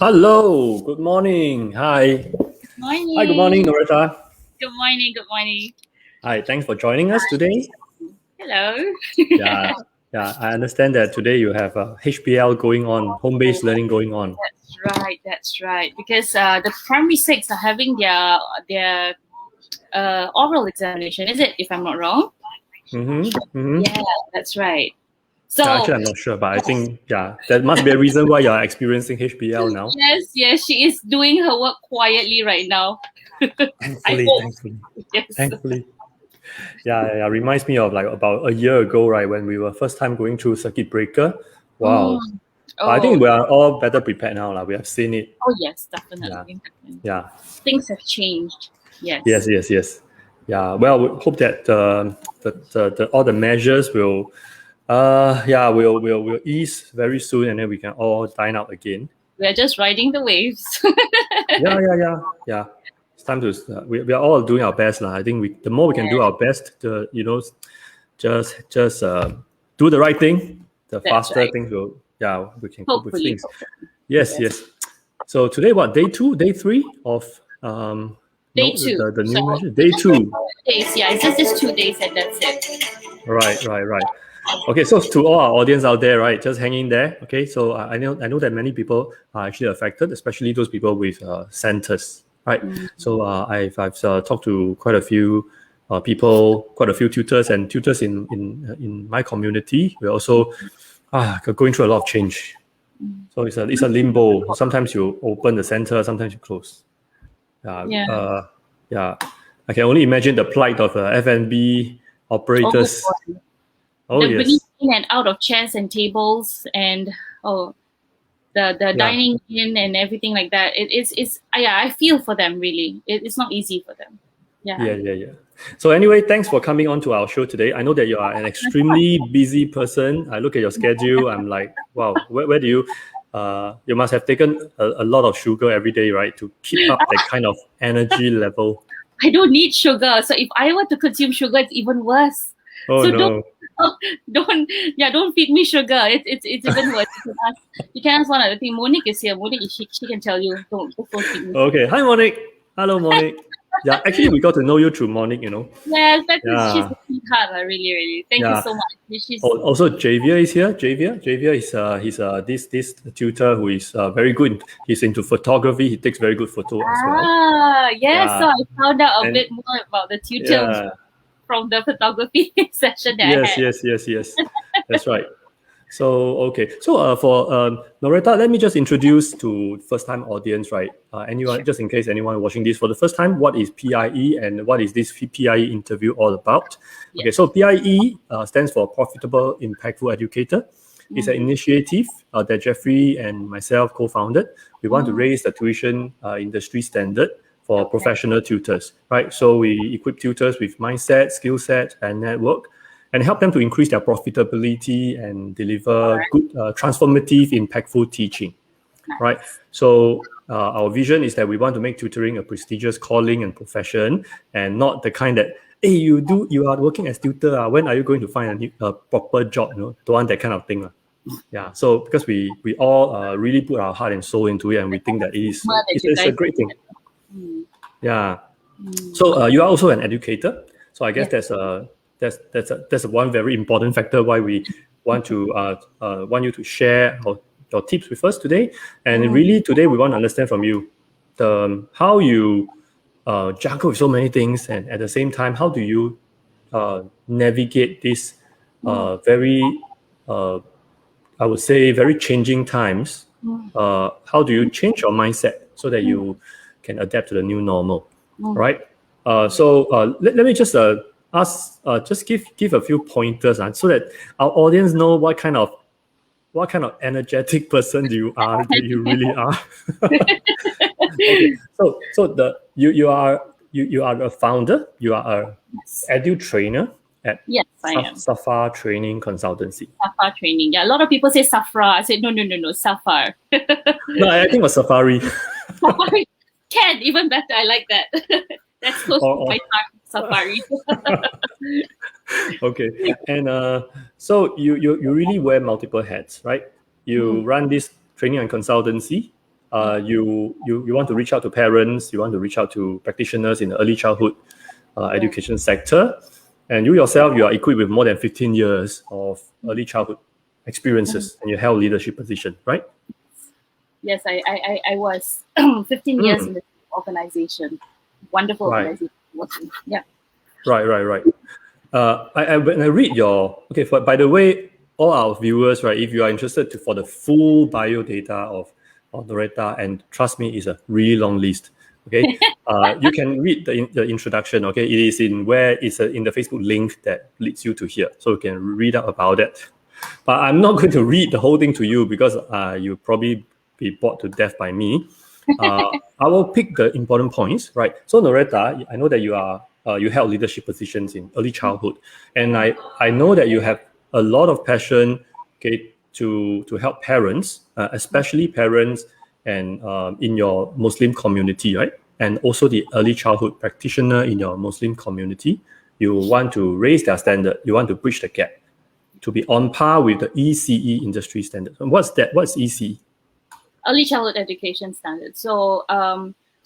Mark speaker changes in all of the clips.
Speaker 1: Hello, good morning. Hi.
Speaker 2: Morning.
Speaker 1: Hi, good morning, Noretta.
Speaker 2: Good morning. Good morning.
Speaker 1: Hi, thanks for joining us today.
Speaker 2: Hello.
Speaker 1: Yeah, I understand that today you have HBL going on, home-based learning going on.
Speaker 2: That's right. Because the primary six are having their oral examination, is it? If I'm not wrong. Yeah, that's right. So
Speaker 1: Actually, I'm not sure, but I think, there must be a reason why you're experiencing HBL now.
Speaker 2: Yes, she is doing her work quietly right now.
Speaker 1: Thankfully. Yeah, reminds me of like about a year ago, right, when we were first time going through circuit breaker. Wow. But I think we are all better prepared now. We have seen it.
Speaker 2: Oh, yes, definitely.
Speaker 1: Yeah.
Speaker 2: Things have changed. Yes.
Speaker 1: Yeah. Well, we hope that all the measures will ease very soon, and then we can all dine out again.
Speaker 2: We're just riding the waves.
Speaker 1: Yeah. It's time to. We are all doing our best, I think the more we can do our best, just do the right thing. The faster things will. Yeah, we can cope with things. Yes. So today, what, day 2, day 3 of
Speaker 2: Day 2.
Speaker 1: The new measure. Day 2.
Speaker 2: Days, yeah, it's just 2 days and that's it.
Speaker 1: Right. Okay, so to all our audience out there, right, just hang in there. Okay, so I know that many people are actually affected, especially those people with centers, right? So I've talked to quite a few people, quite a few tutors and tutors in my community. We're also going through a lot of change. So it's a limbo. Sometimes you open the center, sometimes you close. I can only imagine the plight of F&B operators.
Speaker 2: The in and out of chairs and tables and the dining in and everything like that. I feel for them, really. It's not easy for them.
Speaker 1: Yeah. So anyway, thanks for coming on to our show today. I know that you are an extremely busy person. I look at your schedule. I'm like, wow, where do you? You must have taken a lot of sugar every day, right, to keep up that kind of energy level.
Speaker 2: I don't need sugar, so if I were to consume sugar, it's even worse.
Speaker 1: Oh,
Speaker 2: so
Speaker 1: no!
Speaker 2: Don't feed me sugar. It's even worse. You can ask one other thing. Monique is here. Monique, she can tell you. Don't feed me.
Speaker 1: Okay, hi Monique. Hello Monique. Yeah, actually we got to know you through Monique,
Speaker 2: Yes, she's a sweetheart, really. Thank you so much.
Speaker 1: Also, Javier is here. Javier is this tutor who is very good. He's into photography. He takes very good photo as well.
Speaker 2: Yes. So I found out a bit more about the tutor from the photography session that I had.
Speaker 1: Yes. That's right. So, okay. So, for Noretta, let me just introduce to first-time audience, right? Anyone, just in case anyone watching this for the first time, what is PIE and what is this PIE interview all about? Okay, so PIE stands for Profitable Impactful Educator. It's an initiative that Jeffrey and myself co-founded. We want to raise the tuition industry standard for professional tutors, right? So we equip tutors with mindset, skill set, and network, and help them to increase their profitability and deliver good, transformative, impactful teaching, right? So our vision is that we want to make tutoring a prestigious calling and profession, and not the kind that, hey, you are working as tutor, when are you going to find a proper job? Don't want that kind of thing. Yeah, so because we all really put our heart and soul into it, and we think that it's a great thing. Yeah. So you are also an educator. So I guess that's one very important factor why we want you to share your tips with us today. And really today we want to understand from you how you juggle with so many things, and at the same time, how do you navigate this very I would say very changing times. How do you change your mindset so that you can adapt to the new normal, right? So let me just just give a few pointers so that our audience know what kind of energetic person you really are. Okay, so you are a founder, you are a edu trainer at Safar Training Consultancy.
Speaker 2: Safar Training, yeah. A lot of people say Safra. I said no, Safar.
Speaker 1: No, I think it was Safari.
Speaker 2: Safari, Ken, even better. I like that. That's close to my heart. Safari.
Speaker 1: Okay, and so you really wear multiple hats, right? You run this training and consultancy. you want to reach out to parents, you want to reach out to practitioners in the early childhood education sector, and you yourself, you are equipped with more than 15 years of early childhood experiences, and you held leadership position, right?
Speaker 2: Yes, I was 15 years in the organization. Wonderful organization. Yeah.
Speaker 1: Right. When I read your by the way, all our viewers, right, if you are interested for the full bio data of Noretta, and trust me, it's a really long list. Okay, you can read the introduction. Okay, it is in the Facebook link that leads you to here, so you can read up about it. But I'm not going to read the whole thing to you because you'll probably be bored to death by me. I will pick the important points, right? So Noretta, I know that you held leadership positions in early childhood, and I know that you have a lot of passion, okay, to help parents, especially parents and in your Muslim community, right? And also the early childhood practitioner in your Muslim community. You want to raise their standard. You want to bridge the gap to be on par with the ECE industry standard. And what's that? What's ECE?
Speaker 2: Early childhood education standard. So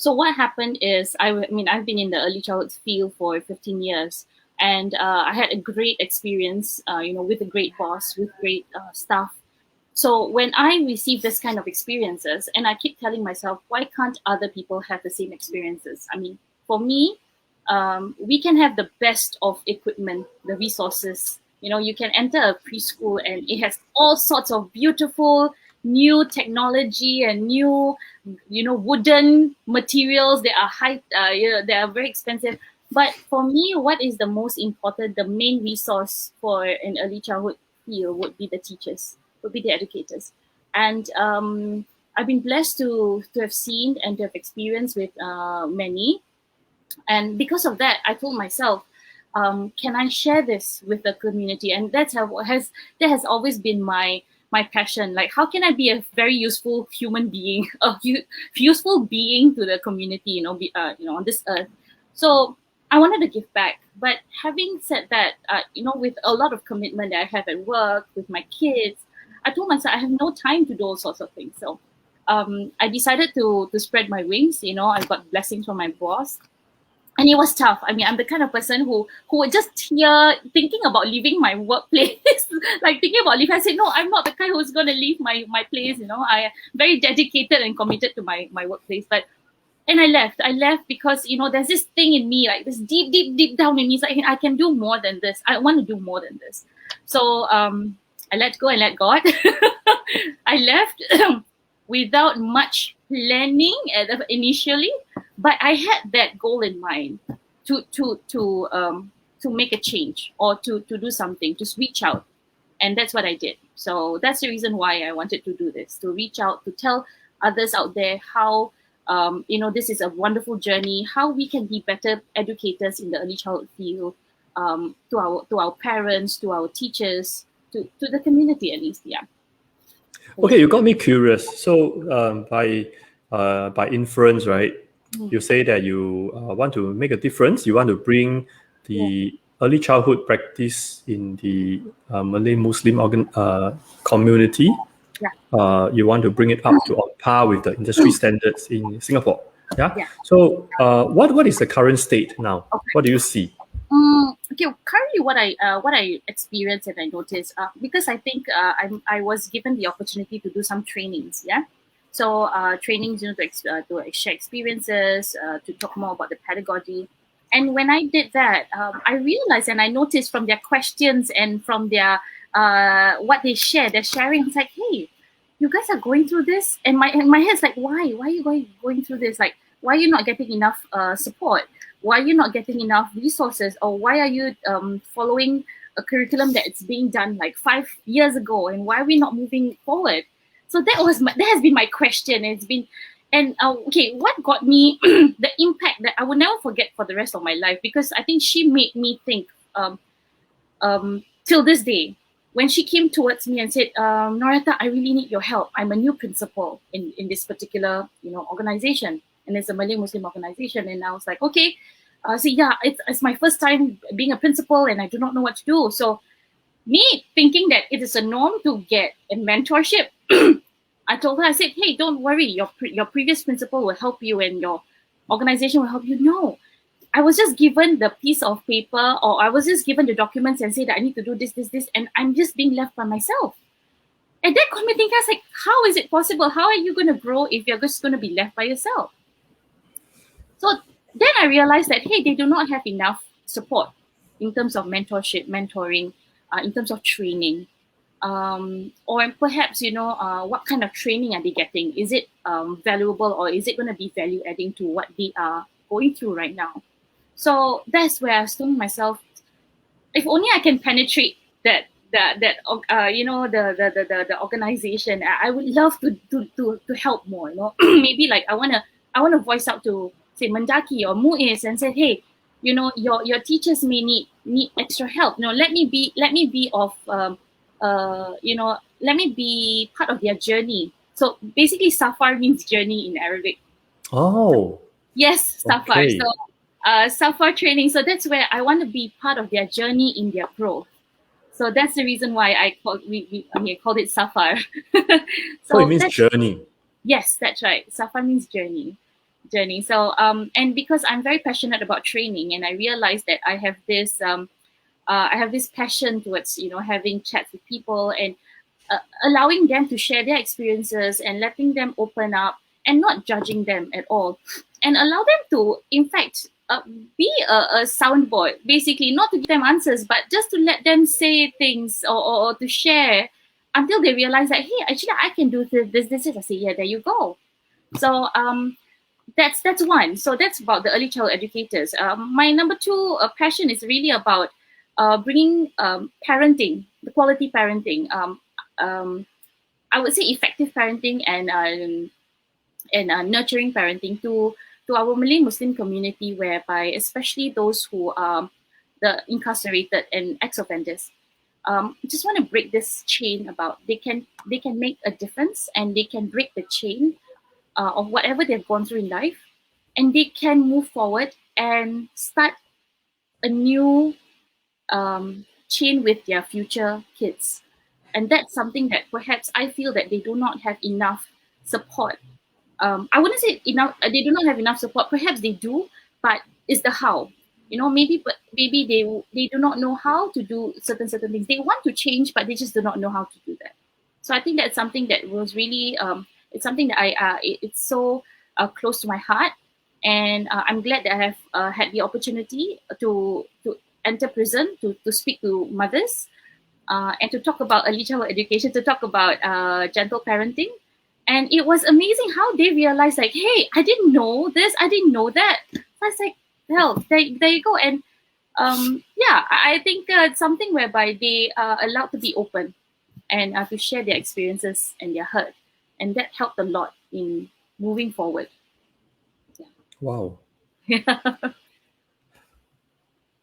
Speaker 2: what happened is, I've been in the early childhood field for 15 years, and I had a great experience, with a great boss, with great staff. So when I receive this kind of experiences, and I keep telling myself, why can't other people have the same experiences? I mean, for me, we can have the best of equipment, the resources. You can enter a preschool and it has all sorts of beautiful new technology and new, wooden materials. They are they are very expensive. But for me, what is the most important, the main resource for an early childhood field would be the teachers, would be the educators. And I've been blessed to have seen and to have experienced with many. And because of that, I told myself, can I share this with the community? And that has always been my passion. Like, how can I be a very useful human being, useful being to the community, on this earth? So I wanted to give back. But having said that, with a lot of commitment that I have at work, with my kids, I told myself I have no time to do all sorts of things. So I decided to spread my wings. I got blessings from my boss. And it was tough. I mean, I'm the kind of person who would just thinking about leaving my workplace, like thinking about leaving. I said, no, I'm not the kind who's going to leave my place. I am very dedicated and committed to my workplace. And I left because, there's this thing in me, like this deep down in me. It's like, I can do more than this. I want to do more than this. So I let go and let God. I left without much planning initially, but I had that goal in mind to make a change, or to do something, just reach out. And that's what I did. So that's the reason why I wanted to do this, to reach out, to tell others out there how, this is a wonderful journey, how we can be better educators in the early childhood field, to our parents, to our teachers, to the community at least, yeah.
Speaker 1: Okay, you got me curious. So by inference, right, you say that you want to make a difference. You want to bring the early childhood practice in the Malay Muslim community. Yeah. You want to bring it up to on par with the industry standards in Singapore. Yeah. So what is the current state now? Okay. What do you see?
Speaker 2: Currently, what I experienced and I noticed, because I think I was given the opportunity to do some trainings, So trainings, to share experiences, to talk more about the pedagogy. And when I did that, I realized and I noticed from their questions and from their what they share, their sharing, it's like, hey, you guys are going through this, and my head's like, why are you going through this? Like, why are you not getting enough support? Why are you not getting enough resources? Or why are you following a curriculum that's being done like 5 years ago? And why are we not moving forward? So that has been my question. What got me the impact that I will never forget for the rest of my life, because I think she made me think till this day. When she came towards me and said, Noretta, I really need your help. I'm a new principal in this particular organization. And it's a Malay Muslim organization. And I was like, okay. It's my first time being a principal and I do not know what to do. So, me thinking that it is a norm to get a mentorship, I said, okay, let me go and ask her. So, I went to her and I said, Noretta, I really need your help. I'm a new principal in this particular organization. And it's a Malay Muslim organization. And I was like, okay. I said, yeah, it's my first time being a principal and I do not know what to do. So, me thinking that it is a norm to get I told her, I said, hey, don't worry, your previous principal will help you and your organization will help you. No, I was just given the piece of paper, or I was just given the documents and say that I need to do this, this, this, and I'm just being left by myself. And that got me thinking, I was like, how is it possible? How are you going to grow if you're just going to be left by yourself? So then I realized that, hey, they do not have enough support in terms of mentorship, mentoring, in terms of training. Or perhaps, what kind of training are they getting? Is it valuable, or is it going to be value adding to what they are going through right now? So that's where I was telling myself, if only I can penetrate the organization, I would love to help more. Maybe like I wanna voice out to say Mendaki or Muiz and say, hey, your teachers may need extra help. Let me be of let me be part of their journey. So basically, Safar means journey in Arabic.
Speaker 1: Oh.
Speaker 2: Yes, Safar.
Speaker 1: Okay.
Speaker 2: So Safar training. So that's where I want to be part of their journey in their growth. So that's the reason why I called it Safar.
Speaker 1: So it means journey.
Speaker 2: Yes, that's right. Safar means journey. So and because I'm very passionate about training, and I realized that I have this passion towards having chats with people and allowing them to share their experiences and letting them open up and not judging them at all, and allow them to, in fact, be a soundboard, basically, not to give them answers, but just to let them say things or to share until they realize that, hey, actually, I can do this. I say, yeah, there you go. So that's one. So that's about the early child educators. My number two passion is really about bringing parenting, the quality parenting. I would say effective parenting and nurturing parenting to our Malay Muslim community, whereby especially those who are the incarcerated and ex-offenders, just want to break this chain about they can make a difference, and they can break the chain of whatever they've gone through in life, and they can move forward and start a new chain with their future kids. And that's something that perhaps I feel that they do not have enough support. I wouldn't say enough. They do not have enough support. Perhaps they do, but it's the how. Maybe they do not know how to do certain things. They want to change, but they just do not know how to do that. So I think that's something that was really it's something that it's so close to my heart, and I'm glad that I have had the opportunity to enter prison to speak to mothers and to talk about early childhood education, to talk about gentle parenting. And it was amazing how they realized, like, hey, I didn't know this, I didn't know that. So I was like, well, there you go. And I think it's something whereby they are allowed to be open and to share their experiences and their hurt. And that helped a lot in moving forward. Yeah.
Speaker 1: Wow.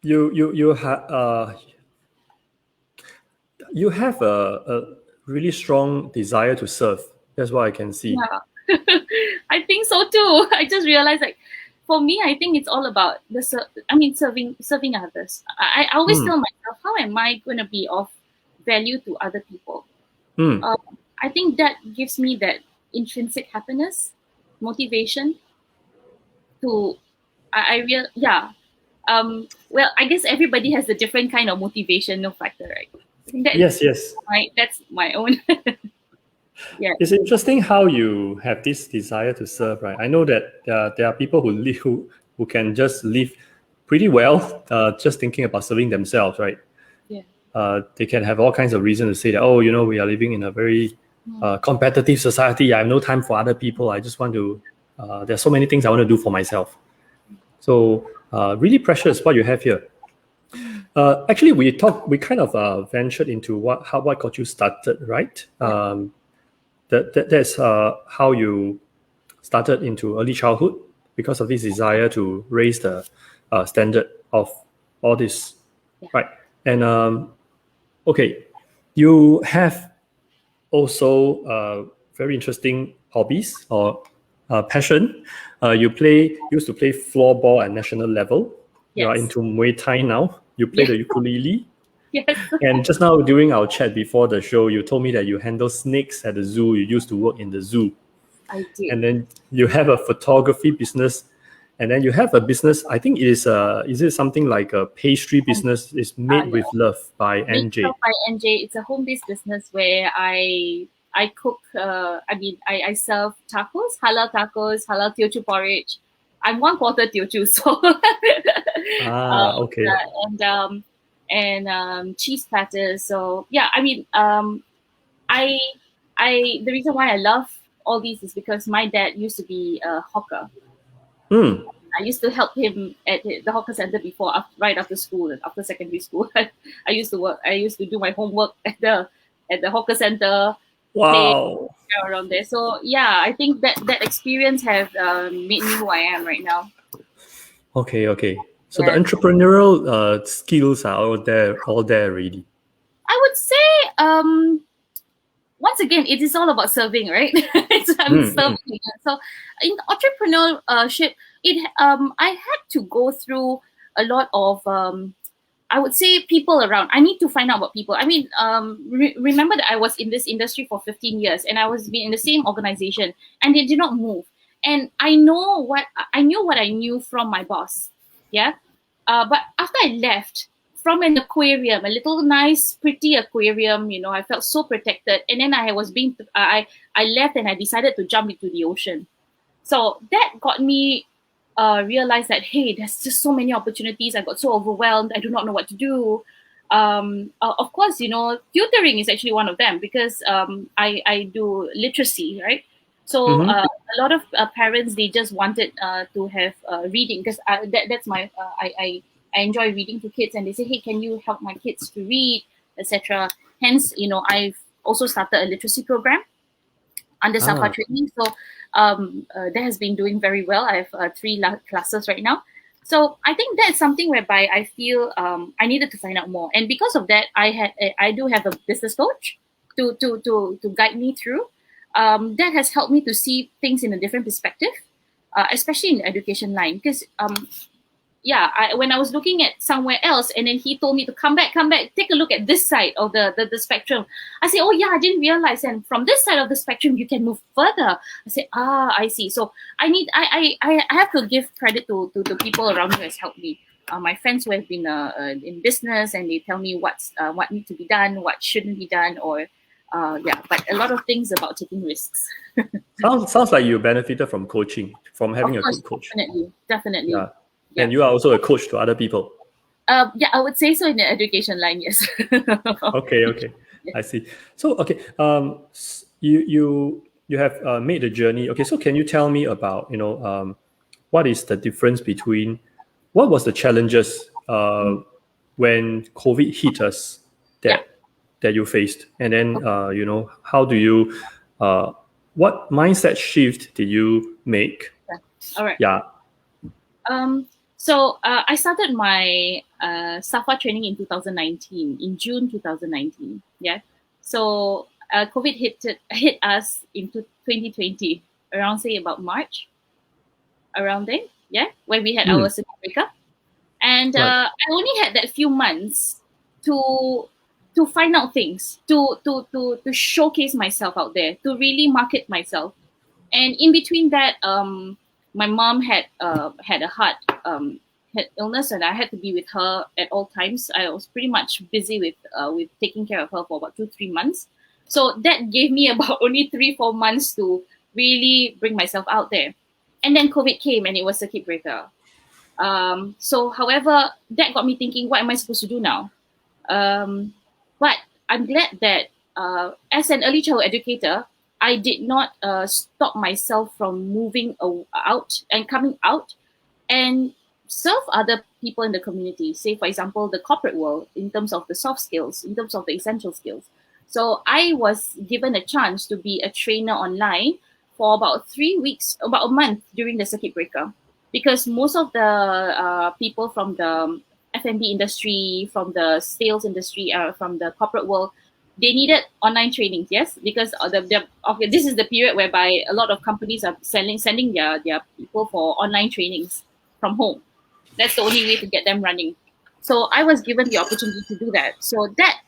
Speaker 1: You have a really strong desire to serve. That's what I can see.
Speaker 2: Yeah. I think so too. I just realized, like, for me, I think it's all about serving others. I always tell myself, how am I going to be of value to other people? I think that gives me that intrinsic happiness, motivation to, well, I guess everybody has a different kind of motivational factor, right?
Speaker 1: Yes.
Speaker 2: That's my own. Yeah.
Speaker 1: It's interesting how you have this desire to serve, right? I know that there are people who can just live pretty well just thinking about serving themselves, right?
Speaker 2: Yeah.
Speaker 1: They can have all kinds of reasons to say that, we are living in a very competitive society. I have no time for other people. I just want to, there's so many things I want to do for myself. So really precious what you have here. Actually, we kind of ventured into what got you started, right? That's how you started into early childhood, because of this desire to raise the standard of all this, right? And okay, you have also very interesting hobbies or passion. You used to play floorball at national level. You are into Muay Thai now. You play the ukulele.
Speaker 2: Yes.
Speaker 1: And just now during our chat before the show, you told me that you handle snakes at the zoo. You used to work in the zoo.
Speaker 2: I did.
Speaker 1: And then you have a photography business. And then you have a business, I think it is it something like a pastry business? It's Made with Love by
Speaker 2: Made
Speaker 1: NJ.
Speaker 2: by NJ. It's a home-based business where I cook. I serve tacos, halal Teochew porridge. I'm 1/4 Teochew, so
Speaker 1: Okay.
Speaker 2: And cheese platters. So yeah, I the reason why I love all these is because my dad used to be a hawker. I used to help him at the hawker center before, right after school and after secondary school. I used to work. I used to do my homework at the hawker center.
Speaker 1: Wow.
Speaker 2: Around there. So yeah, I think that experience have made me who I am right now.
Speaker 1: Okay. So the entrepreneurial skills are all there already.
Speaker 2: I would say once again, it is all about serving, right? Serving. So in entrepreneurship, I had to go through a lot of I would say people around. I need to find out about people. Remember that I was in this industry for 15 years and I was in the same organization and they did not move. And I knew what I knew from my boss. Yeah. But after I left from an aquarium, a little nice, pretty aquarium, I felt so protected. And then I left and I decided to jump into the ocean. So that got me realize that, hey, there's just so many opportunities. I got so overwhelmed. I do not know what to do. Of course, tutoring is actually one of them because I do literacy, right? So a lot of parents, they just wanted to have reading because that's my I enjoy reading to kids, and they say, hey, can you help my kids to read, etc. Hence, I've also started a literacy program under Safar Training. So that has been doing very well. I have 3 classes right now. So I think that's something whereby I feel I needed to find out more. And because of that, I do have a business coach to guide me through. That has helped me to see things in a different perspective, especially in the education line. Because when I was looking at somewhere else, and then he told me to come back, take a look at this side of the spectrum. I say, oh yeah, I didn't realize. And from this side of the spectrum, you can move further. I say, I see. So I have to give credit to the people around me who has helped me. My friends who have been in business, and they tell me what needs to be done, what shouldn't be done, or but a lot of things about taking risks.
Speaker 1: Sounds like you benefited from coaching, from having a good coach.
Speaker 2: Definitely.
Speaker 1: Yeah. And you are also a coach to other people.
Speaker 2: I would say so in the education line, yes.
Speaker 1: Okay. I see. So, okay, you have made the journey. Okay, so can you tell me about, what is the difference between, what was the challenges when COVID hit us that you faced? And then, how do you, what mindset shift did you make?
Speaker 2: All right.
Speaker 1: Yeah.
Speaker 2: So I started my Safar training in 2019, in June 2019. Yeah. So COVID hit us in 2020, around say about March, around then. Yeah, when we had our circuit breaker, and I only had that few months to find out things, to showcase myself out there, to really market myself. And in between that, my mom had a heart had illness, and I had to be with her at all times. I was pretty much busy with taking care of her for about 2-3 months. So that gave me about only 3-4 months to really bring myself out there. And then COVID came, and it was circuit breaker. So, however, that got me thinking, what am I supposed to do now? But I'm glad that as an early childhood educator, I did not stop myself from moving out and coming out and serve other people in the community. Say, for example, the corporate world, in terms of the soft skills, in terms of the essential skills. So I was given a chance to be a trainer online for about 3 weeks, about a month during the circuit breaker, because most of the people from the F&B industry, from the sales industry, from the corporate world, they needed online trainings, yes, because this is the period whereby a lot of companies are sending their people for online trainings from home. That's the only way to get them running. So I was given the opportunity to do that. So that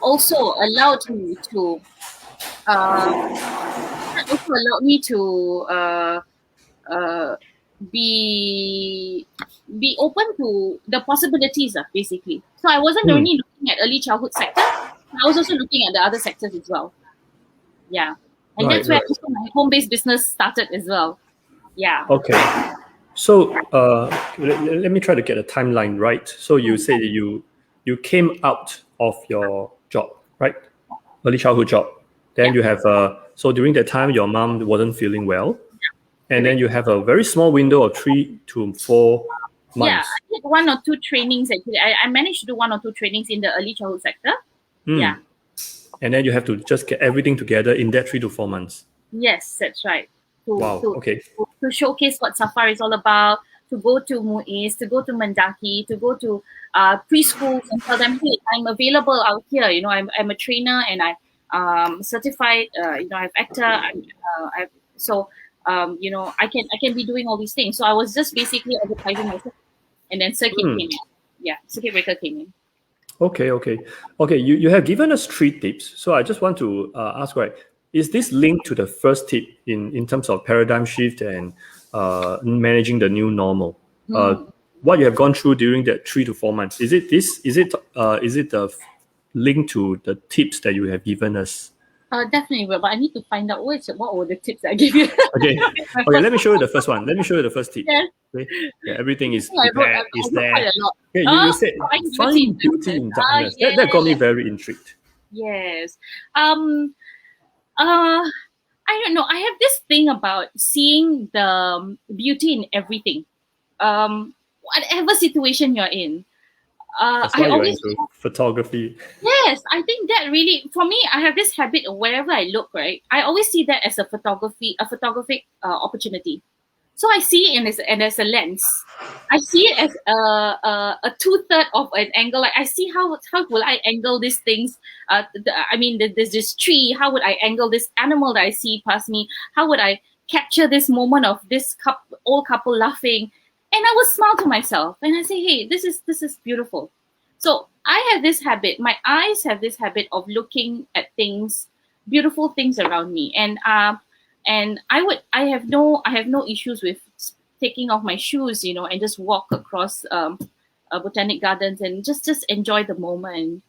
Speaker 2: also allowed me to be open to the possibilities, basically. So I wasn't only looking at early childhood sector, I was also looking at the other sectors as well. Yeah. And that's where also my home-based business started as well. Yeah.
Speaker 1: Okay. So let me try to get a timeline right. So you say that you came out of your job, right? Early childhood job. Then you have so during that time your mom wasn't feeling well, and then you have a very small window of 3 to 4 months.
Speaker 2: Yeah, I did 1 or 2 trainings actually. I managed to do 1 or 2 trainings in the early childhood sector. Yeah.
Speaker 1: And then you have to just get everything together in that 3 to 4 months.
Speaker 2: Yes, that's right.
Speaker 1: Okay.
Speaker 2: To showcase what Safar is all about, to go to Muiz, to go to Mendaki, to go to preschools and tell them, hey, I'm available out here. You know, I'm a trainer and I certified. You know, I've actor. You know, I can be doing all these things. So I was just basically advertising myself, and then circuit came in. Yeah, circuit breaker came in.
Speaker 1: Okay. You have given us 3 tips. So I just want to ask, right? Is this linked to the first tip in terms of paradigm shift and managing the new normal? What you have gone through during that 3 to 4 months, is it this? Is it linked to the tips that you have given us?
Speaker 2: Definitely, but I need to find out what were the tips I gave you.
Speaker 1: Okay. Let me show you the first one. Let me show you the first tip.
Speaker 2: Yes.
Speaker 1: Okay. Yeah, everything is
Speaker 2: I wrote
Speaker 1: there.
Speaker 2: quite a lot.
Speaker 1: Okay, you said find beauty in darkness.
Speaker 2: Yes.
Speaker 1: That got me very intrigued.
Speaker 2: Yes. I don't know. I have this thing about seeing the beauty in everything. Whatever situation you're in.
Speaker 1: That's why you're into photography.
Speaker 2: Yes, I think that really, for me, I have this habit of wherever I look, right, I always see that as a photographic opportunity. So I see it as a lens. I see it as a 2/3 of an angle. Like I see how will I angle these things. There's this tree. How would I angle this animal that I see past me? How would I capture this moment of this old couple laughing? And I would smile to myself and I say, hey, this is beautiful. So I have this habit. My eyes have this habit of looking at things, beautiful things around me, and I have no issues with taking off my shoes, you know, and just walk across botanic gardens and just enjoy the moment.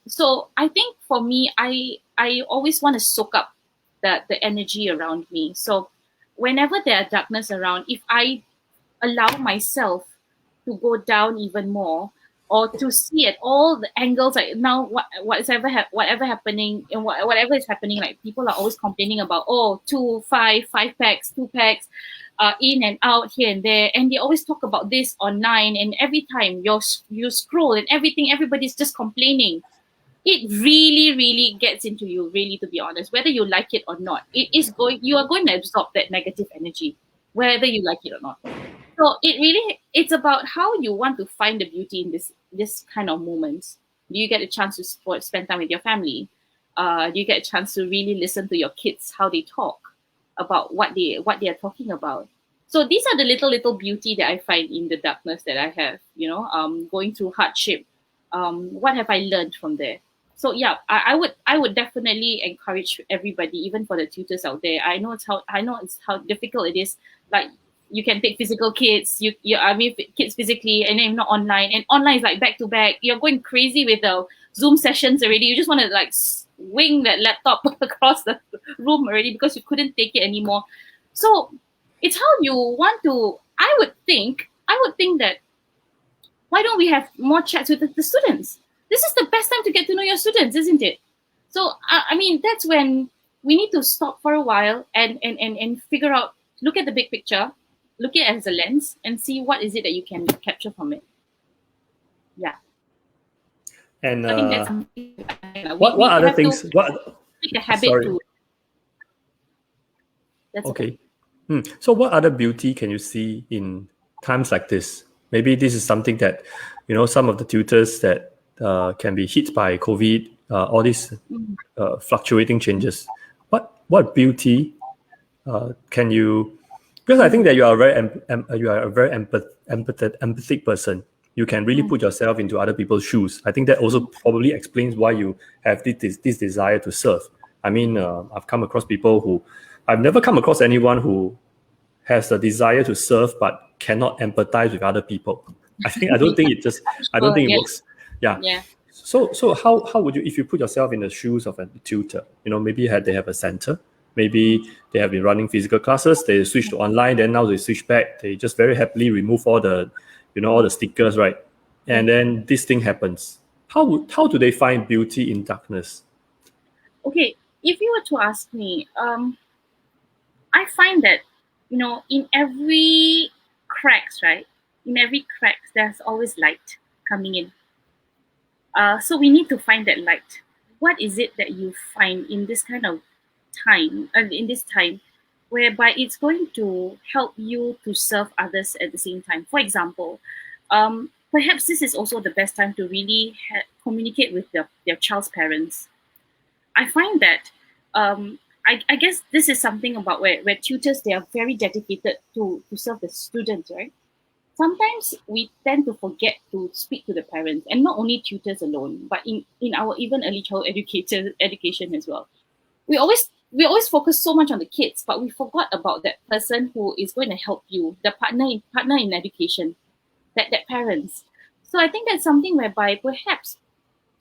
Speaker 2: So I think for me, I always want to soak up the energy around me. So whenever there are darkness around, if I allow myself to go down even more, or to see at all the angles, like now whatever happening and whatever is happening, like people are always complaining about 5 packs, 2 packs, in and out here and there, and they always talk about this online, and every time you scroll and everybody's just complaining. It really gets into you, really, to be honest, whether you like it or not. You are going to absorb that negative energy, whether you like it or not. So it's about how you want to find the beauty in this kind of moments. Do you get a chance to spend time with your family? Do you get a chance to really listen to your kids, how they talk about what they are talking about? So these are the little beauty that I find in the darkness that I have, you know, going through hardship. What have I learned from there? So yeah, I would definitely encourage everybody, even for the tutors out there. I know it's how difficult it is. Like, you can take physical kids, kids physically, and then not online. And online is like back to back. You're going crazy with the Zoom sessions already. You just want to like swing that laptop across the room already because you couldn't take it anymore. So it's how you want to. I would think that why don't we have more chats with the students? This is the best time to get to know your students, isn't it? So that's when we need to stop for a while and figure out, look at the big picture, look at it as a lens, and see what is it that you can capture from it. Yeah.
Speaker 1: And
Speaker 2: I think that's
Speaker 1: what other things? What
Speaker 2: make a habit to. That's
Speaker 1: okay. So what other beauty can you see in times like this? Maybe this is something that, you know, some of the tutors that can be hit by COVID, all these fluctuating changes. What beauty can you? Because I think that you are a very empathic person. you can really put yourself into other people's shoes. I think that also probably explains why you have this desire to serve. I mean, I've come across people who, I've never come across anyone who has a desire to serve but cannot empathize with other people. I don't think it works. Yeah. So how would you, if you put yourself in the shoes of a tutor, maybe they have a center, maybe they have been running physical classes, they switch to online, then now they switch back, they just very happily remove all the, all the stickers, right? And then this thing happens. How do they find beauty in darkness?
Speaker 2: Okay, if you were to ask me, I find that, in every cracks, right? In every cracks, there's always light coming in. So we need to find that light. What is it that you find in this kind of time, in this time, whereby it's going to help you to serve others at the same time? For example, perhaps this is also the best time to really communicate with their child's parents. I find that I guess this is something about where tutors, they are very dedicated to serve the students, right? Sometimes we tend to forget to speak to the parents, and not only tutors alone, but in our even early child education as well. We always focus so much on the kids, but we forgot about that person who is going to help you, the partner in education, that parents. So I think that's something whereby perhaps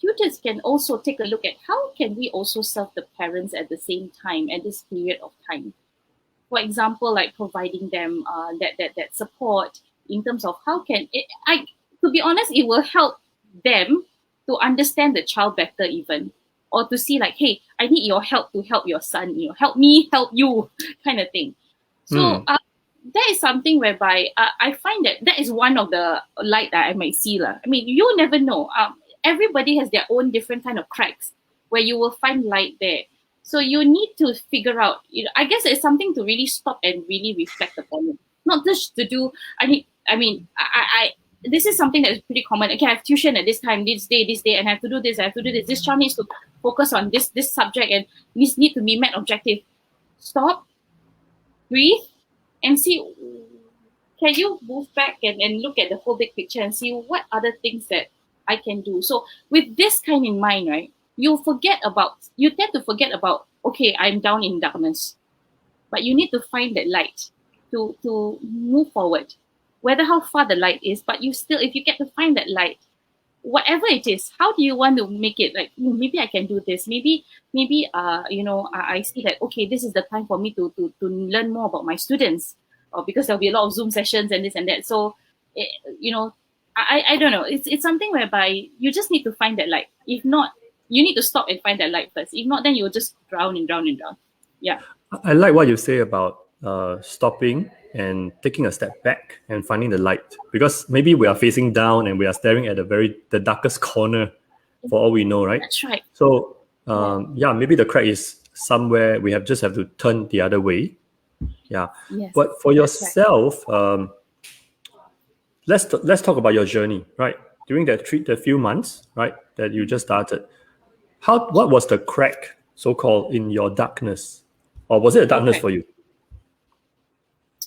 Speaker 2: tutors can also take a look at how can we also serve the parents at the same time at this period of time. For example, like providing them that support in terms of how can it. To be honest, it will help them to understand the child better even, or to see like, hey, I need your help to help your son. Help me, help you, kind of thing. So that is something whereby I find that is one of the light that I might see lah. I mean, you never know. Everybody has their own different kind of cracks where you will find light there. So you need to figure out, I guess it's something to really stop and really reflect upon it. Not just to do, this is something that is pretty common. Okay, I have tuition at this time, this day, and I have to do this, This child needs to focus on this subject and this need to be met objective. Stop, breathe, and see, can you move back and look at the whole big picture and see what other things that I can do. So with this kind in mind, right, you tend to forget about, okay, I'm down in darkness, but you need to find that light to move forward, whether how far the light is, but if you get to find that light, whatever it is, how do you want to make it like, maybe I can do this, maybe I see that, okay, this is the time for me to learn more about my students, or because there'll be a lot of Zoom sessions and this and that. So I don't know. It's something whereby you just need to find that light. If not, you need to stop and find that light first. If not, then you'll just drown and drown and drown. Yeah.
Speaker 1: I like what you say about stopping and taking a step back and finding the light, because maybe we are facing down and we are staring at the darkest corner for all we know, right?
Speaker 2: That's right.
Speaker 1: So maybe the crack is somewhere we have to turn the other way. Yeah.
Speaker 2: Yes,
Speaker 1: but for yourself, right. Let's talk about your journey, right? During the few months, right, that you just started, what was the crack, so-called, in your darkness, or was it a darkness for you?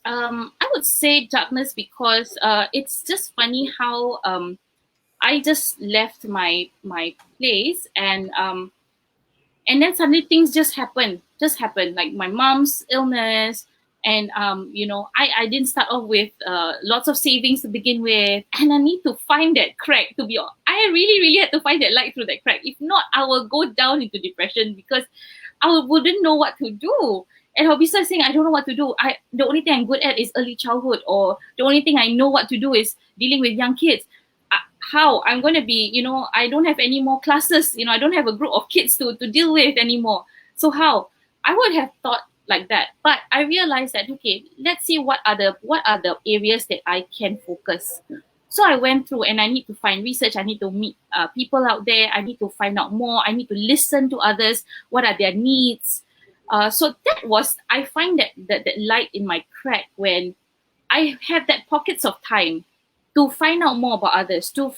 Speaker 2: I would say darkness because it's just funny how I just left my place and then suddenly things just happened. Like my mom's illness. And, I didn't start off with lots of savings to begin with. And I need to find that crack I really, really had to find that light through that crack. If not, I will go down into depression because I wouldn't know what to do. And I'll be saying, I don't know what to do. The only thing I'm good at is early childhood, or the only thing I know what to do is dealing with young kids. How I'm going to be, I don't have any more classes. I don't have a group of kids to deal with anymore. So how? I would have thought like that, but I realized that, okay, let's see what are the areas that I can focus. So I went through and I need to find research. I need to meet people out there. I need to find out more. I need to listen to others. What are their needs? So I find that light in my crack when I have that pockets of time to find out more about others, to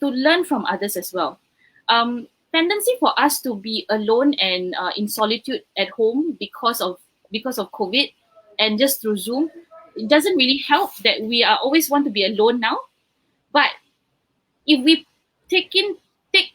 Speaker 2: learn from others as well. Tendency for us to be alone and in solitude at home because of COVID and just through Zoom, it doesn't really help that we are always want to be alone now. But if we take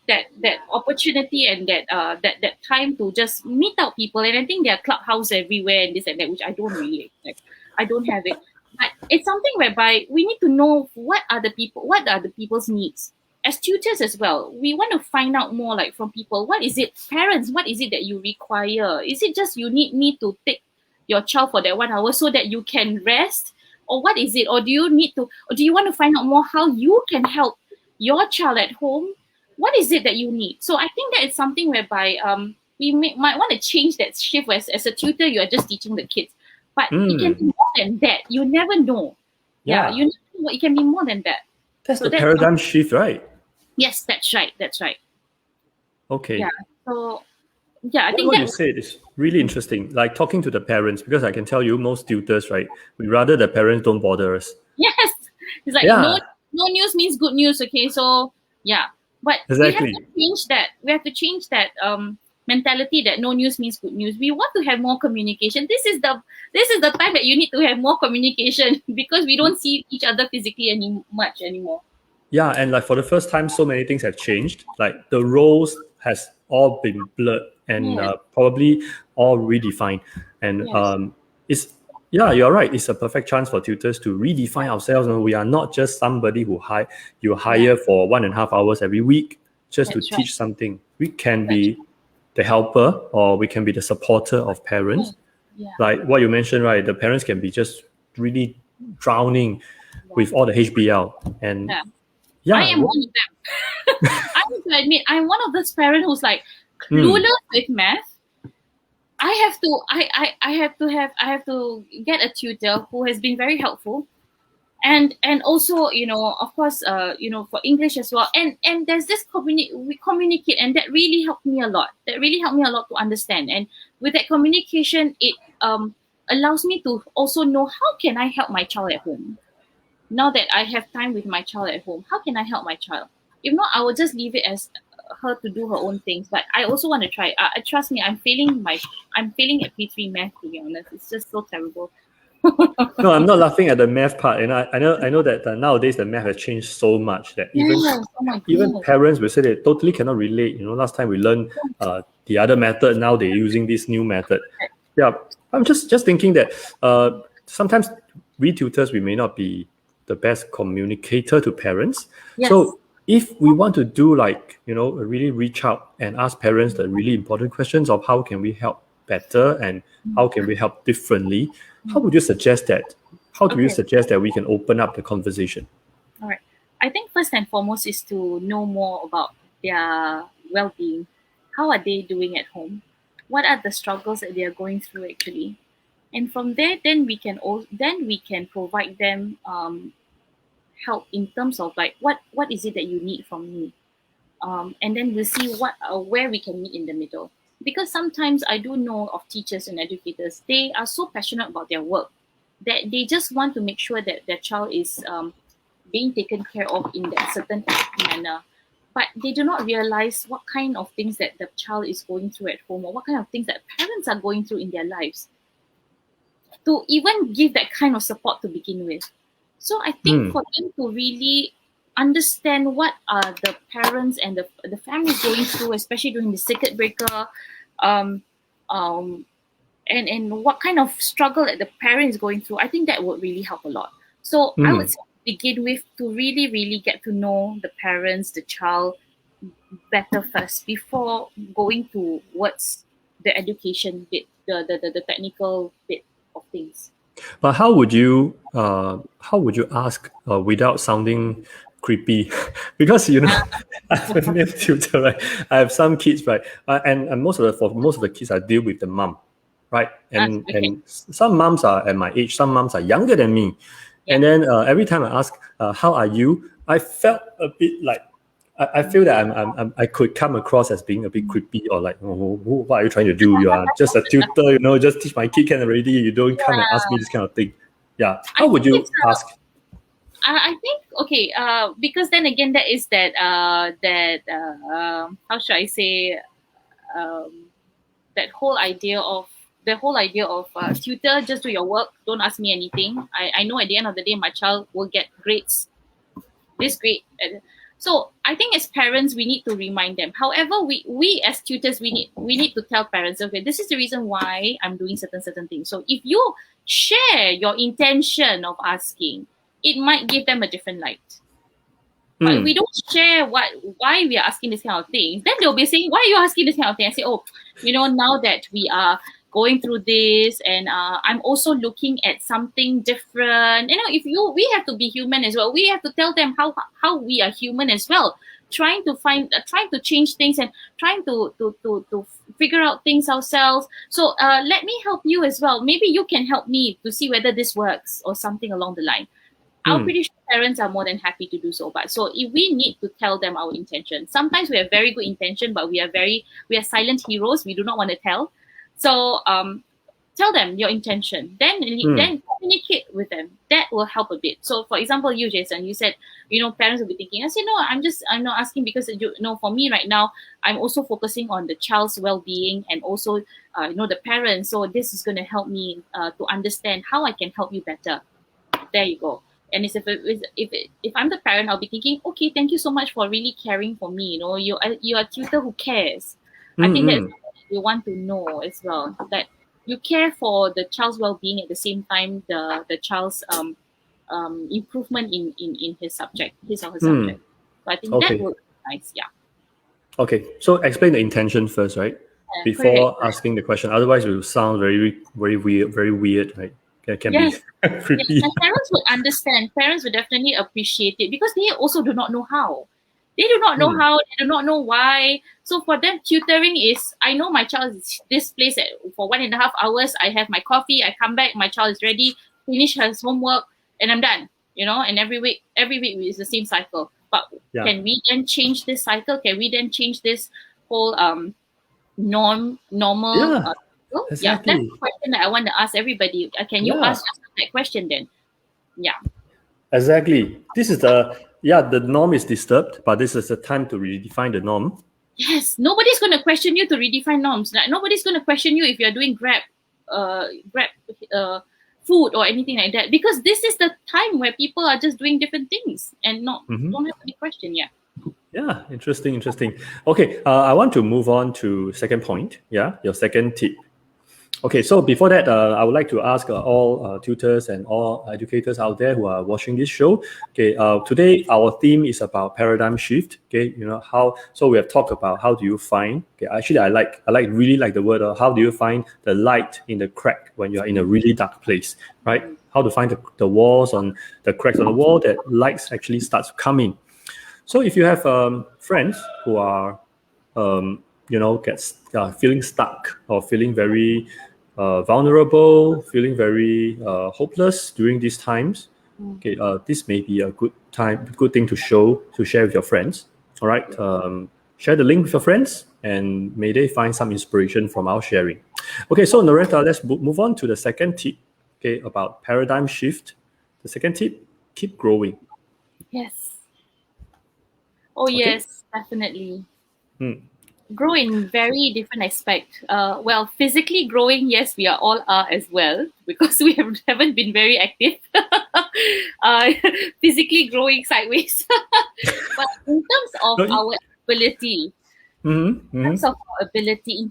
Speaker 2: that opportunity and that time to just meet out people, and I think there are clubhouse everywhere and this and that, which I don't really like. I don't have it, but it's something whereby we need to know what are the people's needs. As tutors as well, we want to find out more, like, from people. What is it, parents? What is it that you require? Is it just you need me to take your child for that 1 hour so that you can rest, or what is it? Or do you need to, or do you want to find out more how you can help your child at home? What is it that you need? So I think that is something whereby might want to change that shift. Where as a tutor, you are just teaching the kids, but it can be more than that. You never know.
Speaker 1: Yeah.
Speaker 2: You never know. It can be more than that.
Speaker 1: That's the paradigm shift, right?
Speaker 2: Yes, that's right. That's right.
Speaker 1: Okay.
Speaker 2: Yeah. So yeah, I think
Speaker 1: what you said is really interesting. Like talking to the parents, because I can tell you, most tutors, right, we rather the parents don't bother us.
Speaker 2: Yes, it's like no news means good news. Okay, so yeah, but
Speaker 1: exactly.
Speaker 2: we have to change that. We have to change that mentality that no news means good news. We want to have more communication. This is the time that you need to have more communication, because we don't see each other physically much anymore.
Speaker 1: Yeah, and like for the first time, so many things have changed. Like the roles has all been blurred and probably all redefined. And you're right. It's a perfect chance for tutors to redefine ourselves. And we are not just somebody who you hire for 1.5 hours every week just to teach something. We can be the helper, or we can be the supporter of parents. Like what you mentioned, right? The parents can be just really drowning with all the HBL. And
Speaker 2: I am one of them. I have to admit, I'm one of those parents who's like clueless with math. I have to get a tutor who has been very helpful, and also, of course, for English as well. And there's this we communicate, and that really helped me a lot. That really helped me a lot to understand. And with that communication, it allows me to also know how can I help my child at home. Now that I have time with my child at home, how can I help my child? If not, I will just leave it as her to do her own things. But I also want to try. Trust me, I'm failing at P3 math, to be honest. It's just so terrible.
Speaker 1: No, I'm not laughing at the math part. And I know that nowadays the math has changed so much that even parents will say they totally cannot relate. Last time we learned the other method. Now they're using this new method. Yeah, I'm just thinking that sometimes we tutors, we may not be the best communicator to parents.
Speaker 2: Yes.
Speaker 1: So if we want to do really reach out and ask parents the really important questions of how can we help better and how can we help differently, how would you suggest that? How do you suggest that we can open up the conversation?
Speaker 2: All right. I think first and foremost is to know more about their well-being. How are they doing at home? What are the struggles that they are going through actually? And from there, then we can provide them help in terms of like what is it that you need from me, and then we'll see where we can meet in the middle. Because sometimes I do know of teachers and educators, they are so passionate about their work that they just want to make sure that their child is being taken care of in that certain manner, but they do not realize what kind of things that the child is going through at home, or what kind of things that parents are going through in their lives, to even give that kind of support to begin with. So I think for them to really understand what are the parents and the family going through, especially during the circuit breaker, and what kind of struggle that the parent is going through, I think that would really help a lot. So I would begin with to really, really get to know the parents, the child better first before going towards the education bit, the technical bit of things.
Speaker 1: But how would you ask without sounding creepy? Because I'm a male tutor, right? I have some kids, right? And most of the kids I deal with the mom, right? And some moms are at my age, some moms are younger than me. Yeah. And then every time I ask, how are you? I felt a bit like I feel that I could come across as being a bit creepy, or like, what are you trying to do? You are just a tutor, just teach my kid can already. You don't come and ask me this kind of thing. Yeah. How would you ask?
Speaker 2: I think because then again, that is that how should I say, that whole idea of tutor, just do your work, don't ask me anything. I know at the end of the day my child will get grades, this grade. So I think as parents, we need to remind them. However, we as tutors, we need to tell parents, okay, this is the reason why I'm doing certain things. So if you share your intention of asking, it might give them a different light. But if we don't share why we are asking this kind of things, then they'll be saying, why are you asking this kind of thing? I say, oh, now that we are going through this, and I'm also looking at something different. We have to be human as well. We have to tell them how we are human as well, trying to change things and trying to figure out things ourselves. So let me help you as well. Maybe you can help me to see whether this works or something along the line. I'm pretty sure parents are more than happy to do so. But so if we need to tell them our intention, sometimes we have very good intention, but we are silent heroes. We do not want to tell. So tell them your intention. Then communicate with them. That will help a bit. So for example, you, Jason, you said, parents will be thinking, I say, no, I'm not asking because, for me right now, I'm also focusing on the child's well-being and also, the parents. So this is going to help me to understand how I can help you better. There you go. And if I'm the parent, I'll be thinking, okay, thank you so much for really caring for me. You're a tutor who cares. I think that's what we want to know as well, that you care for the child's well-being at the same time the child's improvement in his subject, his or her subject. So I think that would be nice. Yeah.
Speaker 1: Okay, so explain the intention first, right? Before asking the question. Otherwise, it will sound very, very weird, right? It can be creepy.
Speaker 2: Yes, and parents would understand. Parents would definitely appreciate it because they also do not know how. They do not know how. They do not know why. So for them, tutoring is, I know my child is this place for 1.5 hours. I have my coffee. I come back. My child is ready. Finish his homework, and I'm done. And every week is the same cycle. But can we then change this cycle? Can we then change this whole normal?
Speaker 1: Exactly.
Speaker 2: Yeah, that's the question that I want to ask everybody. Can you ask that question then? Yeah.
Speaker 1: Exactly. This is the norm is disturbed, but this is the time to redefine the norm.
Speaker 2: Yes, nobody's going to question you to redefine norms. Like, nobody's going to question you if you're doing Grab food or anything like that, because this is the time where people are just doing different things and don't have to be questioned.
Speaker 1: Yeah, interesting. Okay, I want to move on to second point. Yeah, your second tip. Okay, so before that, I would like to ask all tutors and all educators out there who are watching this show. Okay, today our theme is about paradigm shift. Okay, so we have talked about how do you find. Okay, actually, I really like the word. How do you find the light in the crack when you are in a really dark place, right? How to find the walls on the cracks on the wall that lights actually starts coming. So if you have friends who are feeling stuck or feeling very vulnerable, feeling very hopeless during these times, okay, this may be a good thing to share with your friends. All right, share the link with your friends, and may they find some inspiration from our sharing. Okay, so Noretta, let's move on to the second tip. Okay, about paradigm shift. The second tip: keep growing.
Speaker 2: Yes. Oh, okay. Yes, definitely. Grow in very different aspect. Well, physically growing, yes, we all are as well, because we haven't been very active. Physically growing sideways. But in terms of our ability, in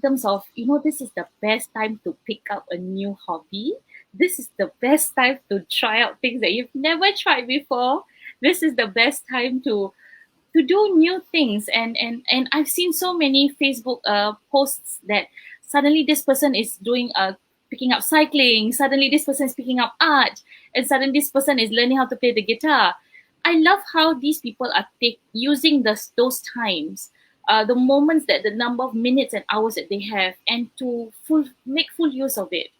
Speaker 2: terms of this is the best time to pick up a new hobby. This is the best time to try out things that you've never tried before. This is the best time to do new things, and I've seen so many Facebook posts that suddenly this person is doing picking up cycling, suddenly this person is picking up art, and suddenly this person is learning how to play the guitar. I love how these people are using those times, the moments, that the number of minutes and hours that they have, and to make full use of it.